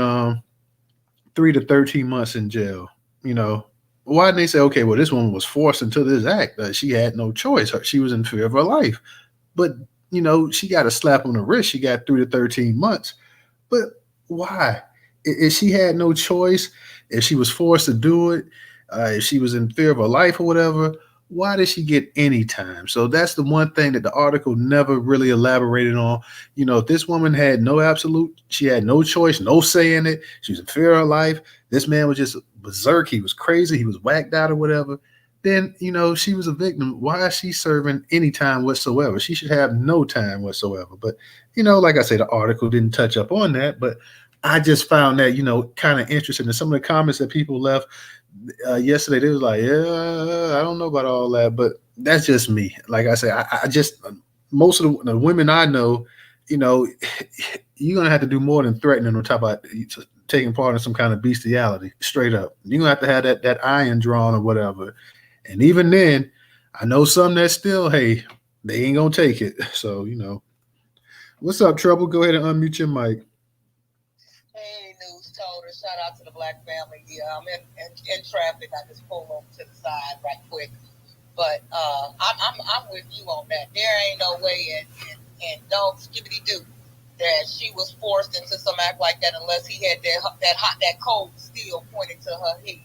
3 to 13 months in jail? You know, why didn't they say, okay, well, this woman was forced into this act? She had no choice. She was in fear of her life. But, she got a slap on the wrist. She got 3 to 13 months. But why? If she had no choice, if she was forced to do it, if she was in fear of her life or whatever, why did she get any time? So that's the one thing that the article never really elaborated on. If this woman had no absolute, she had no choice, no say in it. She was in fear of her life. This man was just berserk. He was crazy. He was whacked out or whatever. Then, she was a victim. Why is she serving any time whatsoever? She should have no time whatsoever. But, like I say, the article didn't touch up on that. But I just found that, kind of interesting. And some of the comments that people left yesterday, they was like, yeah, I don't know about all that, but that's just me. Like I say, I just, most of the women I know, you know, you're gonna have to do more than threatening on top of taking part in some kind of bestiality. Straight up, you're gonna have to have that iron drawn or whatever. And even then, I know some that still, hey, they ain't gonna take it. So what's up, Trouble? Go ahead and unmute your mic. Hey, Newstoter. Shout out to the black family. Yeah, I'm in traffic. I just pulled over to the side right quick. But I'm with you on that. There ain't no way and dog skibbity doo that she was forced into some act like that unless he had that cold steel pointing to her head.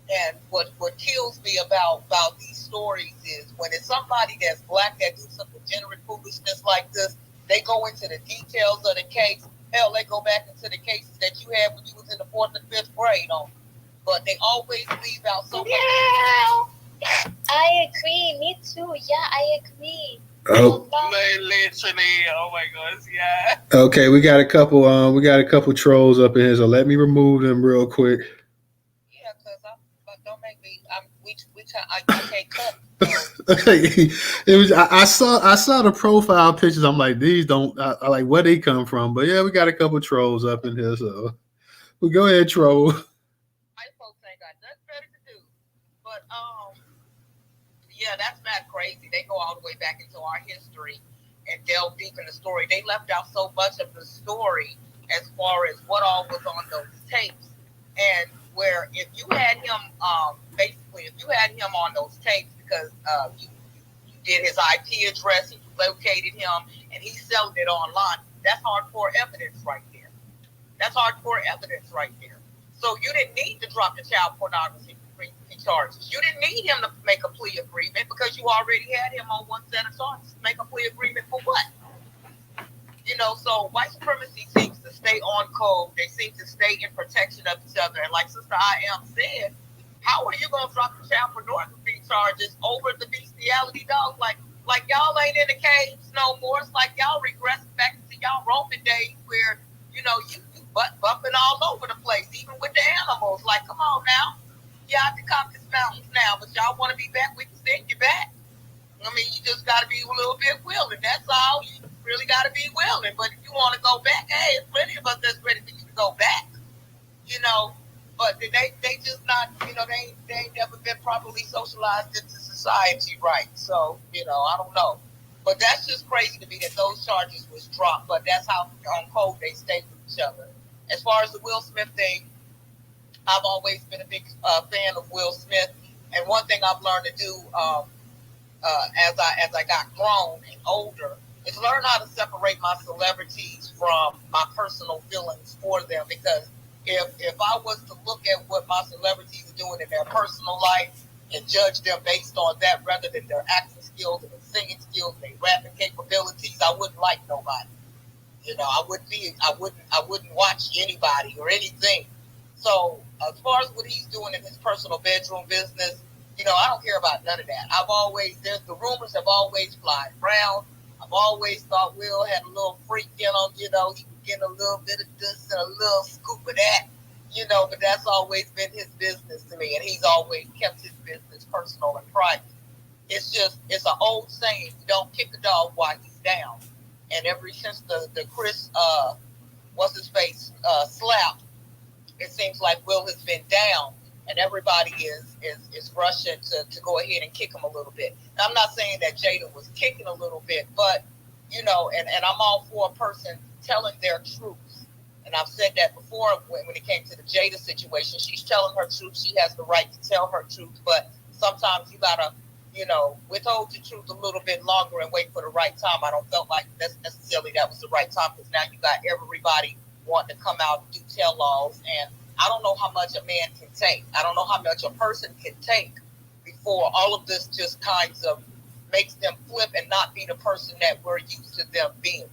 And what kills me about these stories is when it's somebody that's black that do some degenerate foolishness like this, they go into the details of the case. Hell, they go back into the cases that you had when you was in the 4th and 5th grade on. But they always leave out so much. Yeah, I agree. Me too. Yeah, I agree. Oh. Literally, oh my gosh, yeah. Okay, we got a couple trolls up in here, so let me remove them real quick. Yeah, because don't make me. I can't cut. It was. I saw the profile pictures. I'm like, these don't. I like where they come from. But yeah, we got a couple trolls up in here. So well, go ahead, troll. White folks ain't got nothing better to do. But yeah, that's not crazy. They go all the way back into our history and delve deep in the story. They left out so much of the story as far as what all was on those tapes, and where if you had him, basically, if you had him on those tapes because you did his IP address, you located him, and he's selling it online. That's hardcore evidence right there. That's hardcore evidence right there. So you didn't need to drop the child pornography charges. You didn't need him to make a plea agreement because you already had him on one set of charges. Make a plea agreement for what? So white supremacy seems to stay on code. They seem to stay in protection of each other. And like Sister I Am said, how are you going to drop the child pornography charges over the bestiality dogs? Like y'all ain't in the caves no more. It's like y'all regressing back into y'all Roman days where, you butt bumping all over the place, even with the animals. Like, come on now. Y'all can come to mountains now, but y'all want to be back, we can send you back. I mean, you just got to be a little bit willing. That's all. You really got to be willing. But if you want to go back, hey, there's plenty of us that's ready for you to go back. But they just not, they ain't never been properly socialized into society, right? So, I don't know. But that's just crazy to me that those charges was dropped. But that's how on code they stay with each other. As far as the Will Smith thing, I've always been a big fan of Will Smith. And one thing I've learned to do, as I got grown and older, is learn how to separate my celebrities from my personal feelings for them. Because if I was to look at what my celebrities are doing in their personal life and judge them based on that rather than their acting skills and their singing skills and their rapping capabilities, I wouldn't like nobody. You know, I wouldn't watch anybody or anything. So as far as what he's doing in his personal bedroom business, you know, I don't care about none of that. The rumors have always flied around. I've always thought Will had a little freak in him, you know, he would get a little bit of this and a little scoop of that, you know, but that's always been his business to me, and he's always kept his business personal and private. It's an old saying, you don't kick a dog while he's down. And ever since the Chris, what's his face, slap, it seems like Will has been down, and everybody is rushing to go ahead and kick him a little bit. Now, I'm not saying that Jada was kicking a little bit, but, you know, and I'm all for a person telling their truth. And I've said that before when it came to the Jada situation. She's telling her truth. She has the right to tell her truth, but sometimes you gotta, you know, withhold the truth a little bit longer and wait for the right time. I don't feel like necessarily that was the right time, because now you got everybody wanting to come out and do tell-alls, and I don't know how much a man can take. I don't know how much a person can take before all of this just kinds of makes them flip and not be the person that we're used to them being.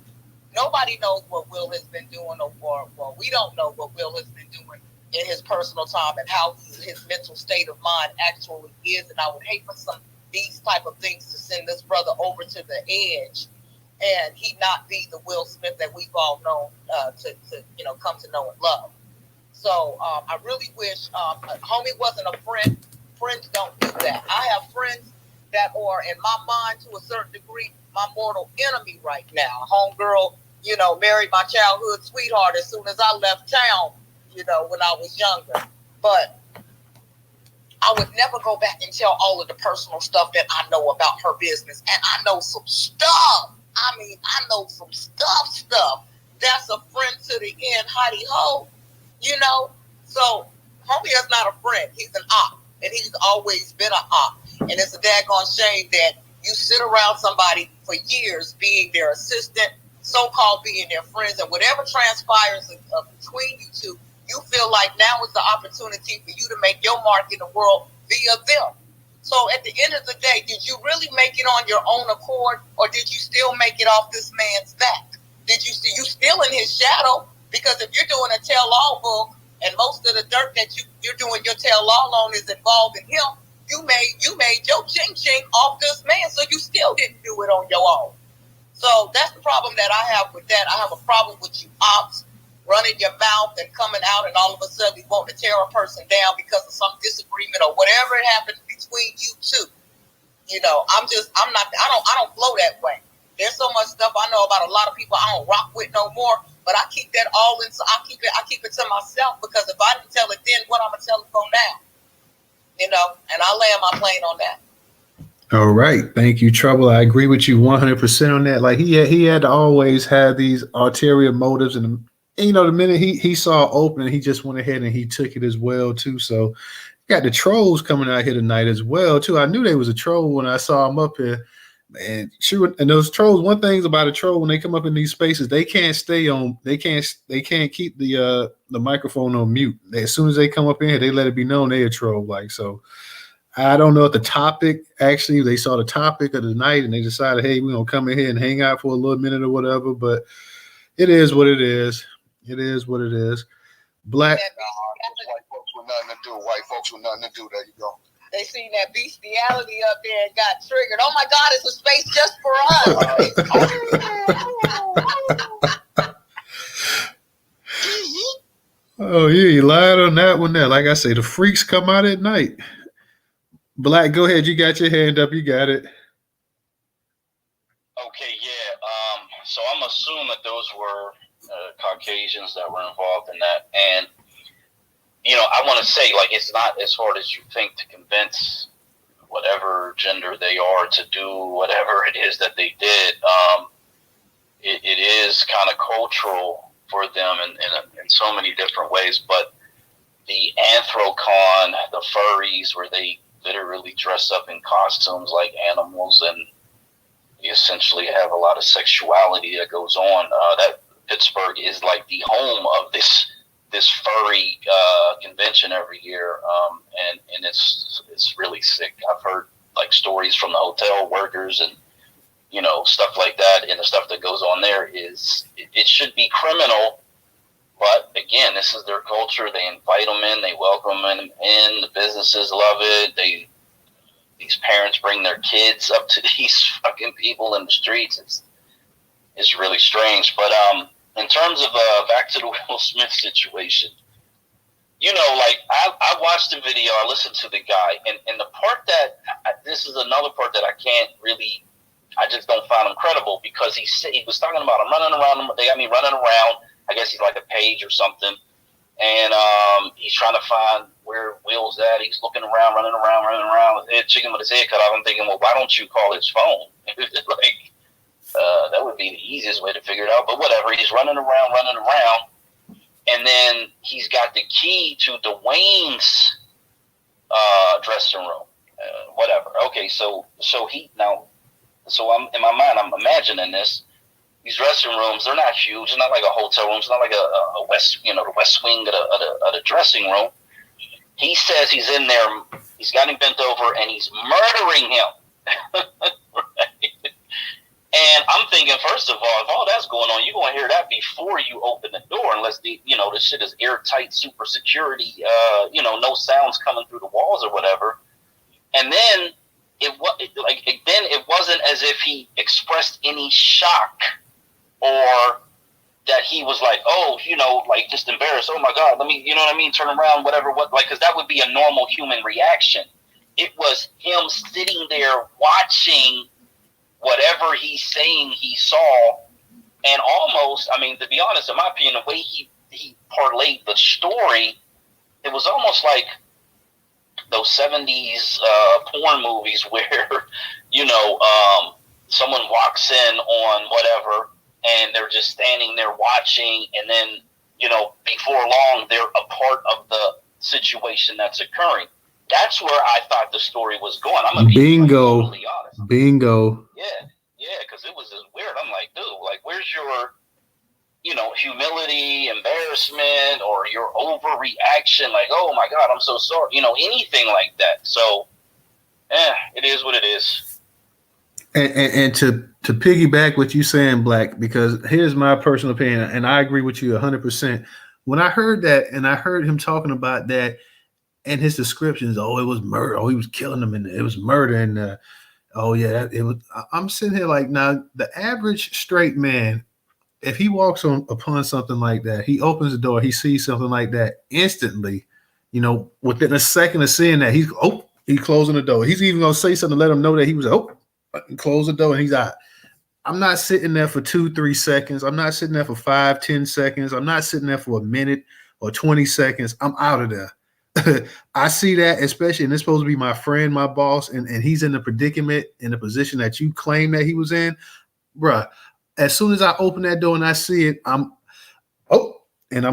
Nobody knows what Will has been doing, or we don't know what Will has been doing in his personal time and how his mental state of mind actually is. And I would hate for these type of things to send this brother over to the edge and he not be the Will Smith that we've all known to you know, come to know and love. So I really wish homie wasn't a friend. Friends don't do that. I have friends that are, in my mind, to a certain degree, my mortal enemy right now. Homegirl, you know, married my childhood sweetheart as soon as I left town, you know, when I was younger. But I would never go back and tell all of the personal stuff that I know about her business. And I know some stuff. I mean, I know some stuff. That's a friend to the end, hottie ho, you know? So, homie is not a friend. He's an op. And he's always been an op. And it's a daggone shame that you sit around somebody for years being their assistant, so-called being their friends, and whatever transpires between you two, you feel like now is the opportunity for you to make your mark in the world via them. So at the end of the day, did you really make it on your own accord, or did you still make it off this man's back? Did you still in his shadow? Because if you're doing a tell-all book and most of the dirt that you're doing your tell-all on is involved in him, you made your ching-ching off this man, so you still didn't do it on your own. So that's the problem that I have with that. I have a problem with you ops running your mouth and coming out and all of a sudden you want to tear a person down because of some disagreement or whatever it happens between you two. You know, I don't flow that way. There's so much stuff I know about a lot of people I don't rock with no more, but I keep that all in. I keep it to myself, because if I didn't tell it then, what I'm gonna tell it for now? You know, and I land my plane on that. All right. Thank you, Trouble. I agree with you 100% on that. Like he had to always have these ulterior motives, and you know, the minute he saw opening, he just went ahead and he took it as well too. So got the trolls coming out here tonight as well too. I knew they was a troll when I saw them up here. And those trolls, one thing about a troll, when they come up in these spaces, they can't stay on, they can't keep the microphone on mute. As soon as they come up in here, they let it be known they a troll. Like, so I don't know if the topic, actually they saw the topic of the night and they decided, hey, we're gonna come in here and hang out for a little minute or whatever, but it is what it is. It is what it is. Black. White folks with nothing to do. White folks with nothing to do. There you go. They seen that bestiality up there and got triggered. Oh my God, it's a space just for us. Oh, yeah, you lied on that one there. Like I say, the freaks come out at night. Black, go ahead. You got your hand up. You got it. Okay, yeah. So I'm assuming that those were Caucasians that were involved in that. And, you know, I want to say, like, it's not as hard as you think to convince whatever gender they are to do whatever it is that they did. It is kind of cultural for them in so many different ways. But the Anthrocon, the furries, where they literally dress up in costumes like animals, and you essentially have a lot of sexuality that goes on. That Pittsburgh is like the home of this furry convention every year, and it's really sick. I've heard like stories from the hotel workers and stuff like that, and the stuff that goes on there it should be criminal. But again, this is their culture. They invite them in, they welcome them in. The businesses love it. These parents bring their kids up to these fucking people in the streets. It's really strange. But in terms of back to the Will Smith situation, like I watched the video, I listened to the guy, and the part that this is another part that I just don't find him credible, because he was talking about him running around. They got me running around. I guess he's like a page or something, and he's trying to find where Will's at. He's looking around, running around with a chicken with his head cut off. I'm thinking, well, why don't you call his phone? That would be the easiest way to figure it out. But whatever, he's running around, and then he's got the key to Dwayne's dressing room. Whatever. Okay, so I'm in my mind, I'm imagining this. These dressing rooms, they're not huge. It's not like a hotel room. It's not like a west, the west wing of the dressing room. He says he's in there. He's got him bent over, and he's murdering him. Right? And I'm thinking, first of all, if all that's going on, you're going to hear that before you open the door, unless the shit is airtight, super security, no sounds coming through the walls or whatever. And then it wasn't as if he expressed any shock, or that he was like, oh, just embarrassed. Oh my God, let me, turn around, whatever, because that would be a normal human reaction. It was him sitting there watching whatever he's saying he saw, and almost, to be honest, in my opinion, the way he parlayed the story, it was almost like those 70s porn movies where, someone walks in on whatever, and they're just standing there watching, and then, before long, they're a part of the situation that's occurring. That's where I thought the story was going. I'm going to be totally honest. Bingo. Yeah, because it was just weird. I'm like, dude, where's your, humility, embarrassment, or your overreaction? Like, oh my God, I'm so sorry. Anything like that. So, it is what it is. And to piggyback what you saying, Black, because here's my personal opinion, and I agree with you 100%. When I heard that, and I heard him talking about that, and his descriptions, oh, it was murder, oh, he was killing them, and it was murder, and oh yeah, it was. I'm sitting here like, now the average straight man, if he walks upon something like that, he opens the door, he sees something like that, instantly, within a second of seeing that, he's closing the door. He's even gonna say something to let him know that he was close the door, and he's out. I'm not sitting there for 2-3 seconds. I'm not sitting there for 5-10 seconds. I'm not sitting there for a minute or 20 seconds. I'm out of there. I see that, especially, and it's supposed to be my friend, my boss, and he's in the predicament, in the position that you claim that he was in, bruh. As soon as I open that door and I see it, I'm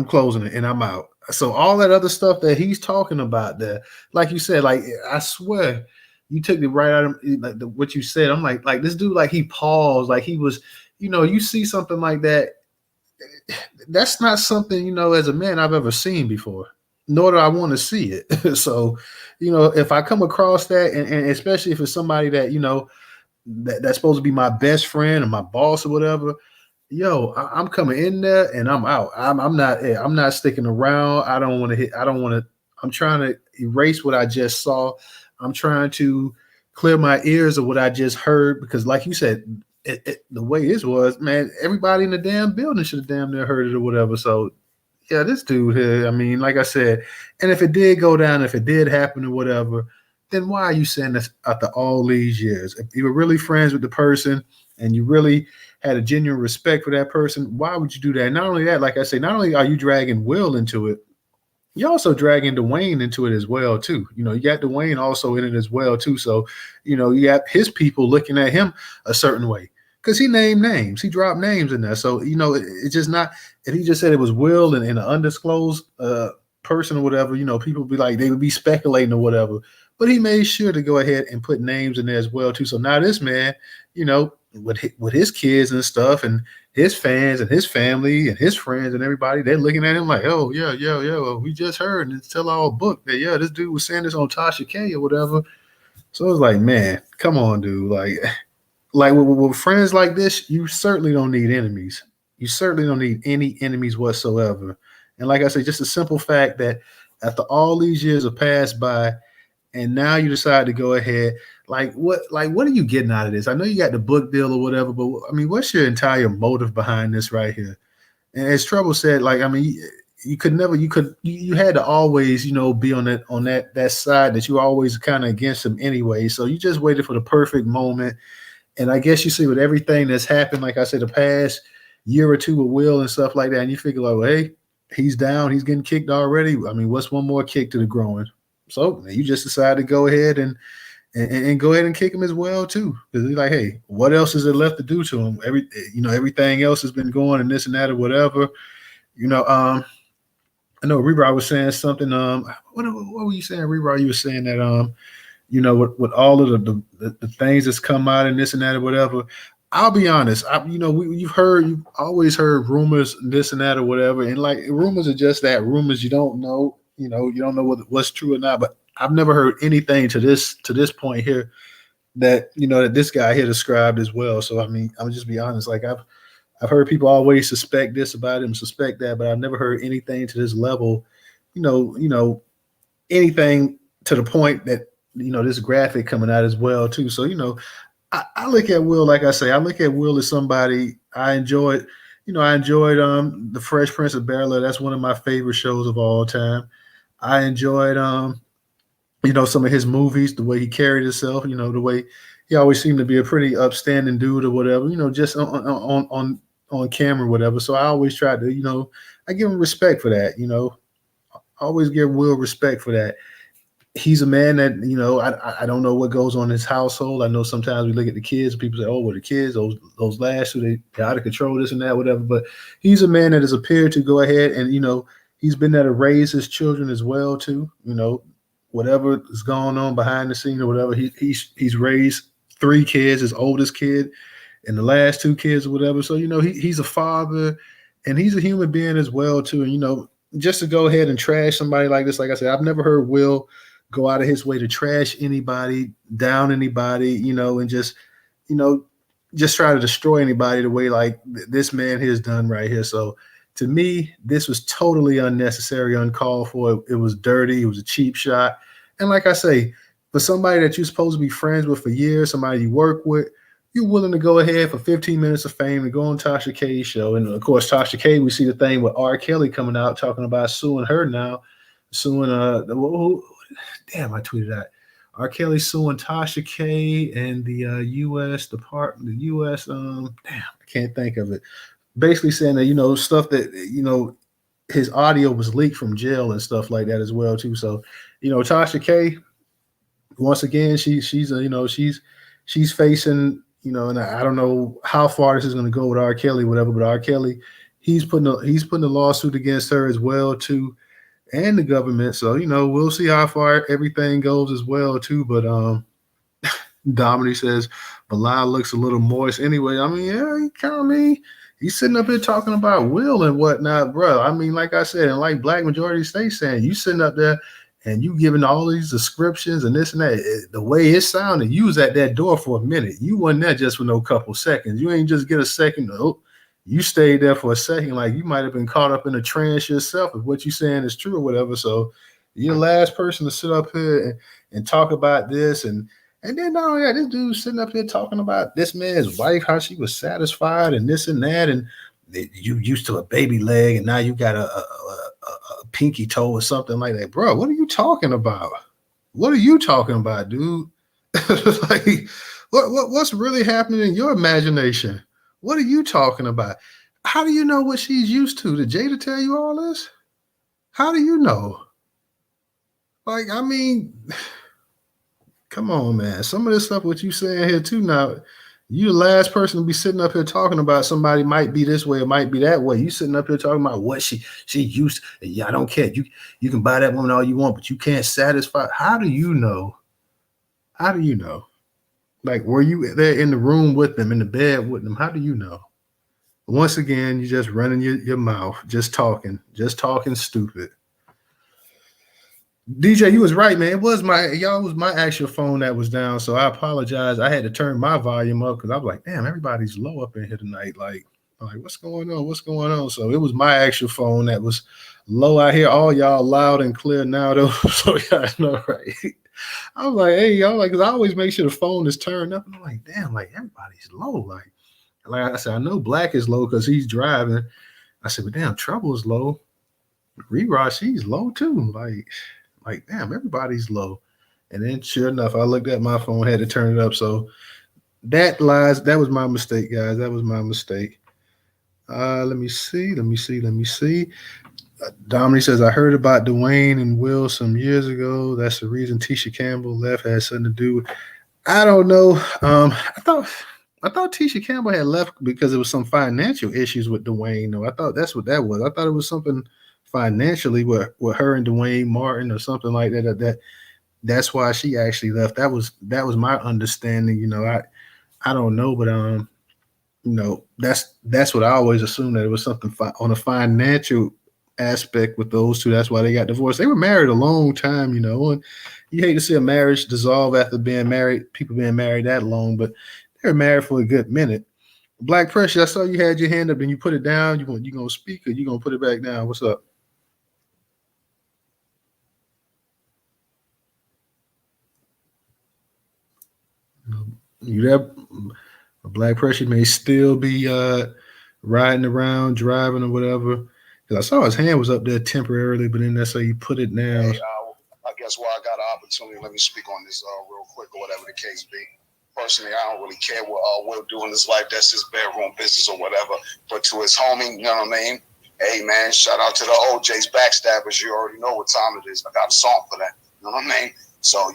closing it and I'm out. So all that other stuff that he's talking about there, like you said, like, I swear you took it right out of what you said. I'm like this dude, like, he paused, like he was, you see something like that. That's not something, as a man, I've ever seen before, nor do I want to see it. So, if I come across that, and especially if it's somebody that, that's supposed to be my best friend or my boss or whatever, I'm coming in there and I'm out. I'm not sticking around. I'm trying to erase what I just saw. I'm trying to clear my ears of what I just heard, because like you said, the way it was, man, everybody in the damn building should have damn near heard it or whatever. So yeah, this dude here, like I said, and if it did go down, if it did happen or whatever, then why are you saying this after all these years? If you were really friends with the person and you really had a genuine respect for that person, why would you do that? And not only that, like I say, not only are you dragging Will into it, you're also dragging Dwayne into it as well, too. You got Dwayne also in it as well, too. So, you got his people looking at him a certain way, because he named names. He dropped names in there. So, it's just not, if he just said it was Will and an undisclosed person or whatever, people would be like, they would be speculating or whatever. but he made sure to go ahead and put names in there as well too. So now this man, with his kids and stuff, and his fans and his family and his friends and everybody, they're looking at him like, oh yeah, well, we just heard and tell our book that this dude was saying this on Tasha K or whatever. So it's like, man, come on, dude. Like with friends like this, you certainly don't need enemies. You certainly don't need any enemies whatsoever. And like I said, just a simple fact that after all these years have passed by, and now you decide to go ahead, what are you getting out of this? I know you got the book deal or whatever, but I mean, what's your entire motive behind this right here? And as Trouble said, you had to always, be on that side that you were always kind of against him anyway. So you just waited for the perfect moment. And I guess you see with everything that's happened, like I said, the past year or two with Will and stuff like that, and you figure like, well, hey, he's down, he's getting kicked already. I mean, what's one more kick to the groin? So you just decide to go ahead and go ahead and kick him as well too, because he's like, hey, what else is there left to do to him? Everything else has been going and this and that or whatever. I know Reba was saying something. What were you saying, Reba? You were saying that with all of the things that's come out and this and that or whatever. I'll be honest. You've always heard rumors, this and that or whatever, and like rumors are just that, rumors. You don't know. You don't know what's true or not. But I've never heard anything to this point here that that this guy here described as well. So I mean, I'll just be honest. Like I've heard people always suspect this about him, suspect that, but I've never heard anything to this level. Anything to the point that this graphic coming out as well too. So I look at Will, like I say, I look at Will as somebody I enjoyed. I enjoyed The Fresh Prince of Bel-Air. That's one of my favorite shows of all time. I enjoyed some of his movies, the way he carried himself, the way he always seemed to be a pretty upstanding dude or whatever, just on camera or whatever. So I always try to, I give him respect for that, I always give Will respect for that. He's a man that, I don't know what goes on in his household. I know sometimes we look at the kids and people say, oh, well, the kids, those last two, they're out of control, this and that, whatever. But he's a man that has appeared to go ahead and, he's been there to raise his children as well, too. Whatever is going on behind the scene or whatever, he's raised 3 kids, his oldest kid and the last 2 kids or whatever. So, he's a father and he's a human being as well, too. And, just to go ahead and trash somebody like this, like I said, I've never heard Will go out of his way to trash anybody, down anybody, and just try to destroy anybody the way like this man has done right here. So to me, this was totally unnecessary, uncalled for. It was dirty. It was a cheap shot. And like I say, for somebody that you're supposed to be friends with for years, somebody you work with, you're willing to go ahead for 15 minutes of fame to go on Tasha K's show. And of course, Tasha K, we see the thing with R. Kelly coming out talking about suing her now, suing I tweeted that. R. Kelly suing Tasha K and the U.S. Department, I can't think of it. Basically saying that, stuff that, his audio was leaked from jail and stuff like that as well, too. So, Tasha K, once again, she's facing, and I don't know how far this is going to go with R. Kelly, whatever, but R. Kelly, he's putting a lawsuit against her as well, too. And the government. So, we'll see how far everything goes as well, too. But Dominique says Bilal looks a little moist anyway. I mean, yeah, he's sitting up here talking about Will and whatnot, bro. I mean, like I said, and like Black Majority State saying, you sitting up there and you giving all these descriptions and this and that. The way it sounded, you was at that door for a minute. You wasn't there just for no couple seconds. You ain't just get a second. Oh, you stayed there for a second, like you might have been caught up in a trance yourself if what you're saying is true or whatever. So you're the last person to sit up here and talk about this. And then not only that, this dude sitting up here talking about this man's wife, how she was satisfied and this and that. And you used to a baby leg and now you got a pinky toe or something like that. Bro, what are you talking about? What are you talking about, dude? Like, what's really happening in your imagination? What are you talking about? How do you know what she's used to? Did Jada tell you all this? How do you know? Like, I mean, come on, man. Some of this stuff, what you saying here too now, you the last person to be sitting up here talking about somebody might be this way or might be that way. You sitting up here talking about what she used to. Yeah, I don't care. You can buy that woman all you want, but you can't satisfy. How do you know How do you know? Like, were you there in the room with them, in the bed with them? How do you know? Once again, you just running your mouth, just talking stupid. DJ, you was right, man. It was my actual phone that was down, so I apologize. I had to turn my volume up because I was like, damn, everybody's low up in here tonight. Like, what's going on? What's going on? So it was my actual phone that was low. I hear all y'all loud and clear now, though. So y'all know, right? I was like, hey, y'all, like, because I always make sure the phone is turned up. And I'm like, damn, like everybody's low. Like I said, I know Black is low because he's driving. I said, but damn, Trouble is low. Rerod, she's low too. Like, damn, everybody's low. And then sure enough, I looked at my phone, had to turn it up. So that was my mistake, guys. That was my mistake. Let me see. Dominic says, I heard about Dwayne and Will some years ago. That's the reason Tisha Campbell left, had something to do with. I don't know. I thought Tisha Campbell had left because there was some financial issues with Dwayne. No, I thought that's what that was. I thought it was something financially with her and Dwayne Martin or something like that. That's why she actually left. That was my understanding. You know, I don't know, but that's what I always assumed, that it was something on a financial aspect with those two. That's why they got divorced. They were married a long time, and you hate to see a marriage dissolve after being married, people being married that long, but they were married for a good minute. Black Pressure, I saw you had your hand up and you put it down. You gonna speak or you gonna put it back down? What's up? You there? Black Pressure may still be riding around, driving or whatever. Because I saw his hand was up there temporarily, but then that's how you put it down. Hey, I guess while I got an opportunity, let me speak on this real quick or whatever the case be. Personally, I don't really care what Will do in his life. That's his bedroom business or whatever. But to his homie, you know what I mean? Hey, man, shout out to the OJ's Backstabbers. You already know what time it is. I got a song for that. You know what I mean? So,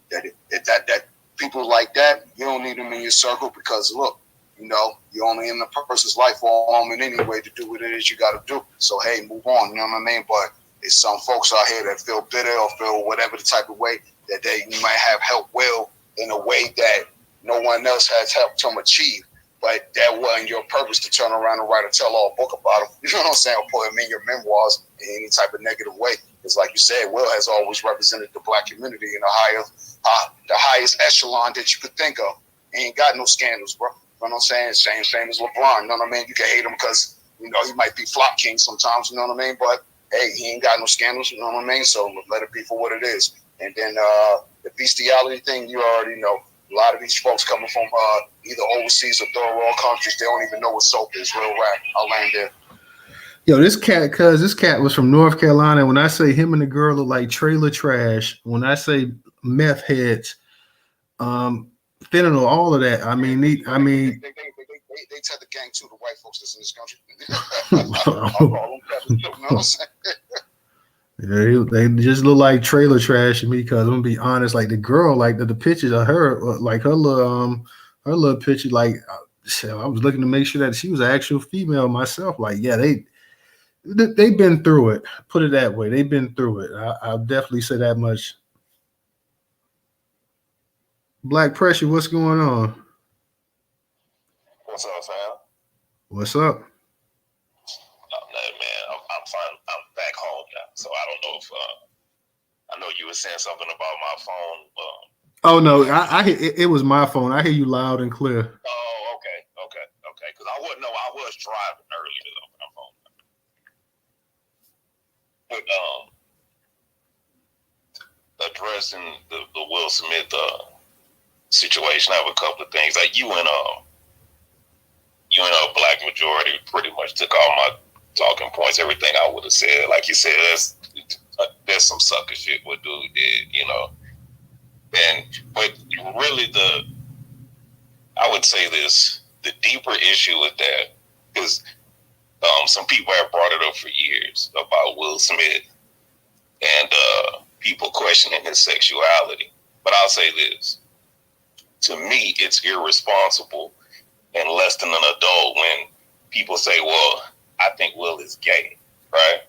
that people like that, you don't need them in your circle because, look, you're only in the person's life for a moment anyway to do what it is you got to do. So, hey, move on. You know what I mean? But there's some folks out here that feel bitter or feel whatever the type of way that they might have helped Will in a way that no one else has helped him achieve. But that wasn't your purpose to turn around and write a tell-all book about him. You know what I'm saying? Or put him in your memoirs in any type of negative way. It's like you said, Will has always represented the Black community in the highest echelon that you could think of. He ain't got no scandals, bro. You know what I'm saying? Same as LeBron. You know what I mean? You can hate him because, he might be flop king sometimes. You know what I mean? But, hey, he ain't got no scandals. You know what I mean? So let it be for what it is. And then the bestiality thing, you already know. A lot of these folks coming from either overseas or third world countries, they don't even know what soap is. Real rap. I'll land there. Yo, this cat was from North Carolina. When I say him and the girl look like trailer trash, when I say meth heads, fentanyl, all of that. They tell the gang too, the white folks that's in this country. I'll call them. You know what I'm saying? Yeah, they just look like trailer trash to me. Because I'm gonna be honest, like the girl, like the pictures of her, like her little picture, like I was looking to make sure that she was an actual female myself. Like, yeah, they've been through it. Put it that way, they've been through it. I'll definitely say that much. Black Pressure, what's going on? What's up, fam? What's up? Man, I'm fine. I'm back home now, so I don't know if I know you were saying something about my phone. Oh no, it was my phone. I hear you loud and clear. Oh, okay. Because I was driving earlier though, but I'm home. But addressing the Will Smith situation, I have a couple of things. Like you and Black Majority pretty much took all my talking points, everything I would have said. Like you said, there's some sucker shit what dude did, but really I would say this, the deeper issue with that is some people have brought it up for years about Will Smith and people questioning his sexuality. But I'll say this, to me, it's irresponsible and less than an adult when people say, well, I think Will is gay, right?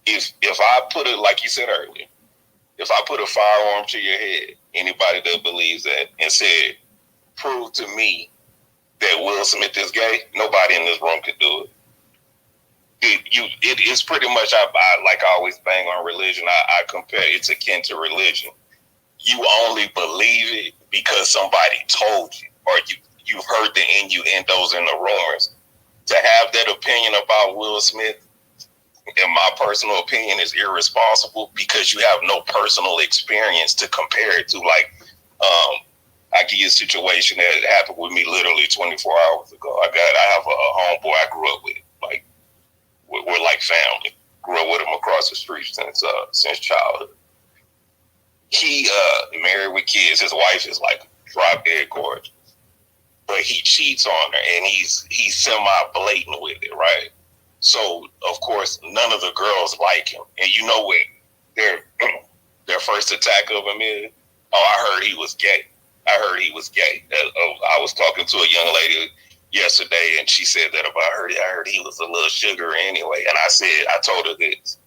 If I put it like you said earlier, If I put a firearm to your head, anybody that believes that, and said, prove to me that Will Smith is gay, nobody in this room could do it. It is pretty much, I like I always bang on religion. I compare it's akin to religion. You only believe it because somebody told you, or you've heard the innuendos and the rumors. To have that opinion about Will Smith, in my personal opinion, is irresponsible because you have no personal experience to compare it to. Like, I give you a situation that happened with me literally 24 hours ago. I have a homeboy I grew up with. Like, we're like family. Grew up with him across the street since childhood. He married with kids. His wife is like drop dead gorgeous, but he cheats on her, and he's semi blatant with it, right? So of course none of the girls like him, and you know what their first attack of him is? Oh, I heard he was gay. I was talking to a young lady yesterday, and she said that about I heard he was a little sugar anyway. And I told her this.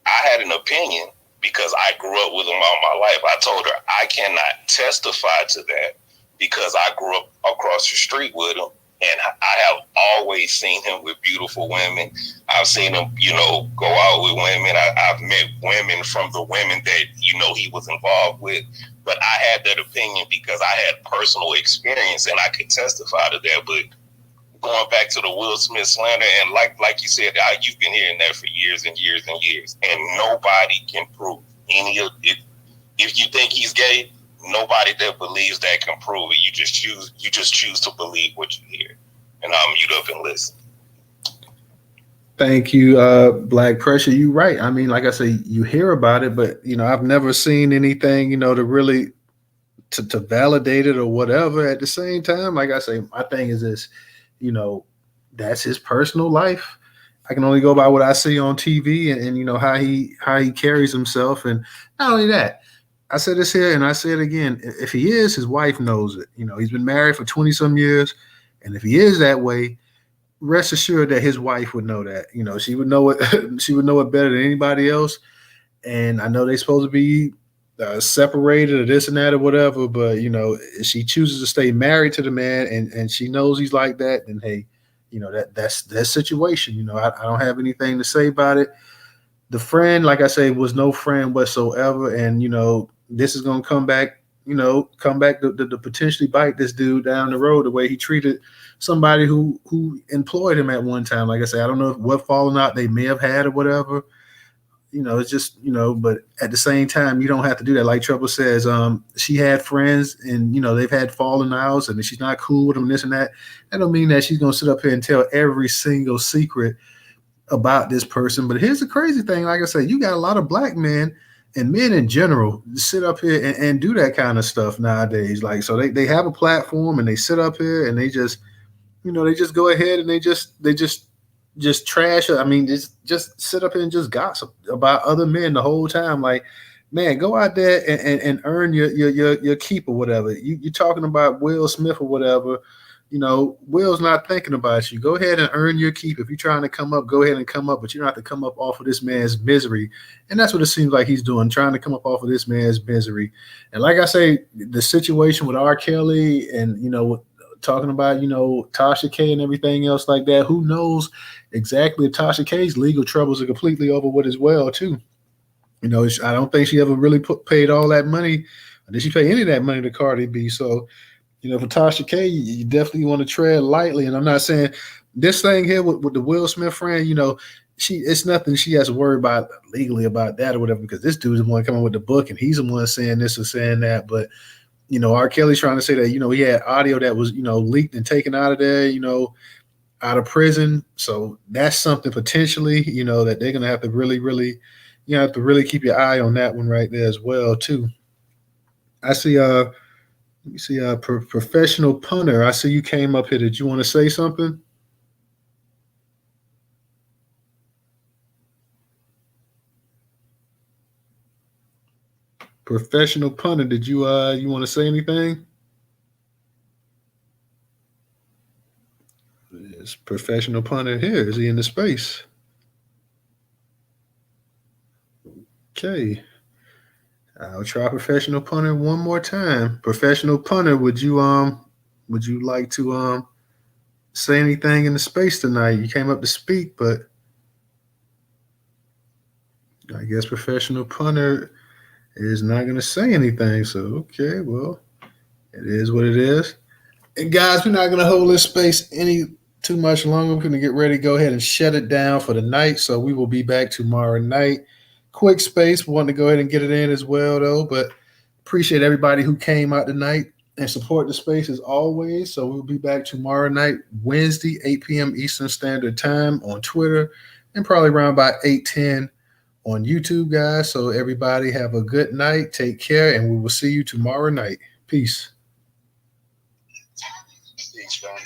I had an opinion because I grew up with him all my life. I told her I cannot testify to that because I grew up across the street with him, and I have always seen him with beautiful women. I've seen him, go out with women. I've met women from the women that, he was involved with. But I had that opinion because I had personal experience and I could testify to that. But going back to the Will Smith slander, and like you said, you've been hearing that for years and years and years, and nobody can prove any of it. If you think he's gay, nobody that believes that can prove it. You just choose to believe what you hear. And I'll mute up and listen. Thank you, Black Pressure. You're right. I mean, like I say, you hear about it, but I've never seen anything, to really to validate it or whatever. At the same time, like I say, my thing is this, that's his personal life. I can only go by what I see on TV and how he carries himself. And not only that, I said this here and I say it again. If he is, his wife knows it. He's been married for 20 some years. And if he is that way, rest assured that his wife would know that. She would know it. She would know it better than anybody else. And I know they're supposed to be separated or this and that or whatever. But if she chooses to stay married to the man and she knows he's like that, then hey, that's that situation. I don't have anything to say about it. The friend, like I say, was no friend whatsoever. And this is gonna come back to potentially bite this dude down the road the way he treated somebody who employed him at one time. Like I say, I don't know what falling out they may have had or whatever. It's just, but at the same time, you don't have to do that. Like Trouble says, she had friends and, they've had falling outs and she's not cool with them, this and that. That don't mean that she's going to sit up here and tell every single secret about this person. But here's the crazy thing. Like I say, you got a lot of black men and men in general sit up here and do that kind of stuff nowadays. Like, so they have a platform and they sit up here and they just, they just go ahead and they just trash. I mean, just sit up here and just gossip about other men the whole time. Like, man, go out there and earn your keep or whatever. You're talking about Will Smith or whatever. Will's not thinking about you. Go ahead and earn your keep. If you're trying to come up, go ahead and come up, but you don't have to come up off of this man's misery. And that's what it seems like he's doing, trying to come up off of this man's misery. And like I say, the situation with R. Kelly and, talking about, Tasha K and everything else like that, who knows exactly if Tasha K's legal troubles are completely over with as well, too. I don't think she ever really paid all that money. Or did she pay any of that money to Cardi B? So, for Tasha K, you definitely want to tread lightly. And I'm not saying this thing here with the Will Smith friend, it's nothing she has to worry about legally about that or whatever, because this dude's the one coming with the book and he's the one saying this or saying that. But, R. Kelly's trying to say that, he had audio that was, leaked and taken out of there, out of prison. So that's something potentially, that they're going to have to really, really, have to really keep your eye on that one right there as well, too. I see, let me see, professional punter. I see you came up here. Did you want to say something? Professional punter. Did you you want to say anything? Is professional punter here? Is he in the space? Okay. I'll try professional punter one more time. Professional punter, would you like to say anything in the space tonight? You came up to speak, but I guess professional punter is not going to say anything. So okay, well, it is what it is. And guys, we're not going to hold this space any too much longer. We're going to get ready to go ahead and shut it down for the night. So we will be back tomorrow night. Quick space. We want to go ahead and get it in as well, though. But appreciate everybody who came out tonight and support the space as always. So we'll be back tomorrow night, Wednesday, 8 p.m. Eastern Standard Time on Twitter, and probably around about 8:10 on YouTube, guys. So everybody have a good night. Take care, and we will see you tomorrow night. Peace. Peace, man.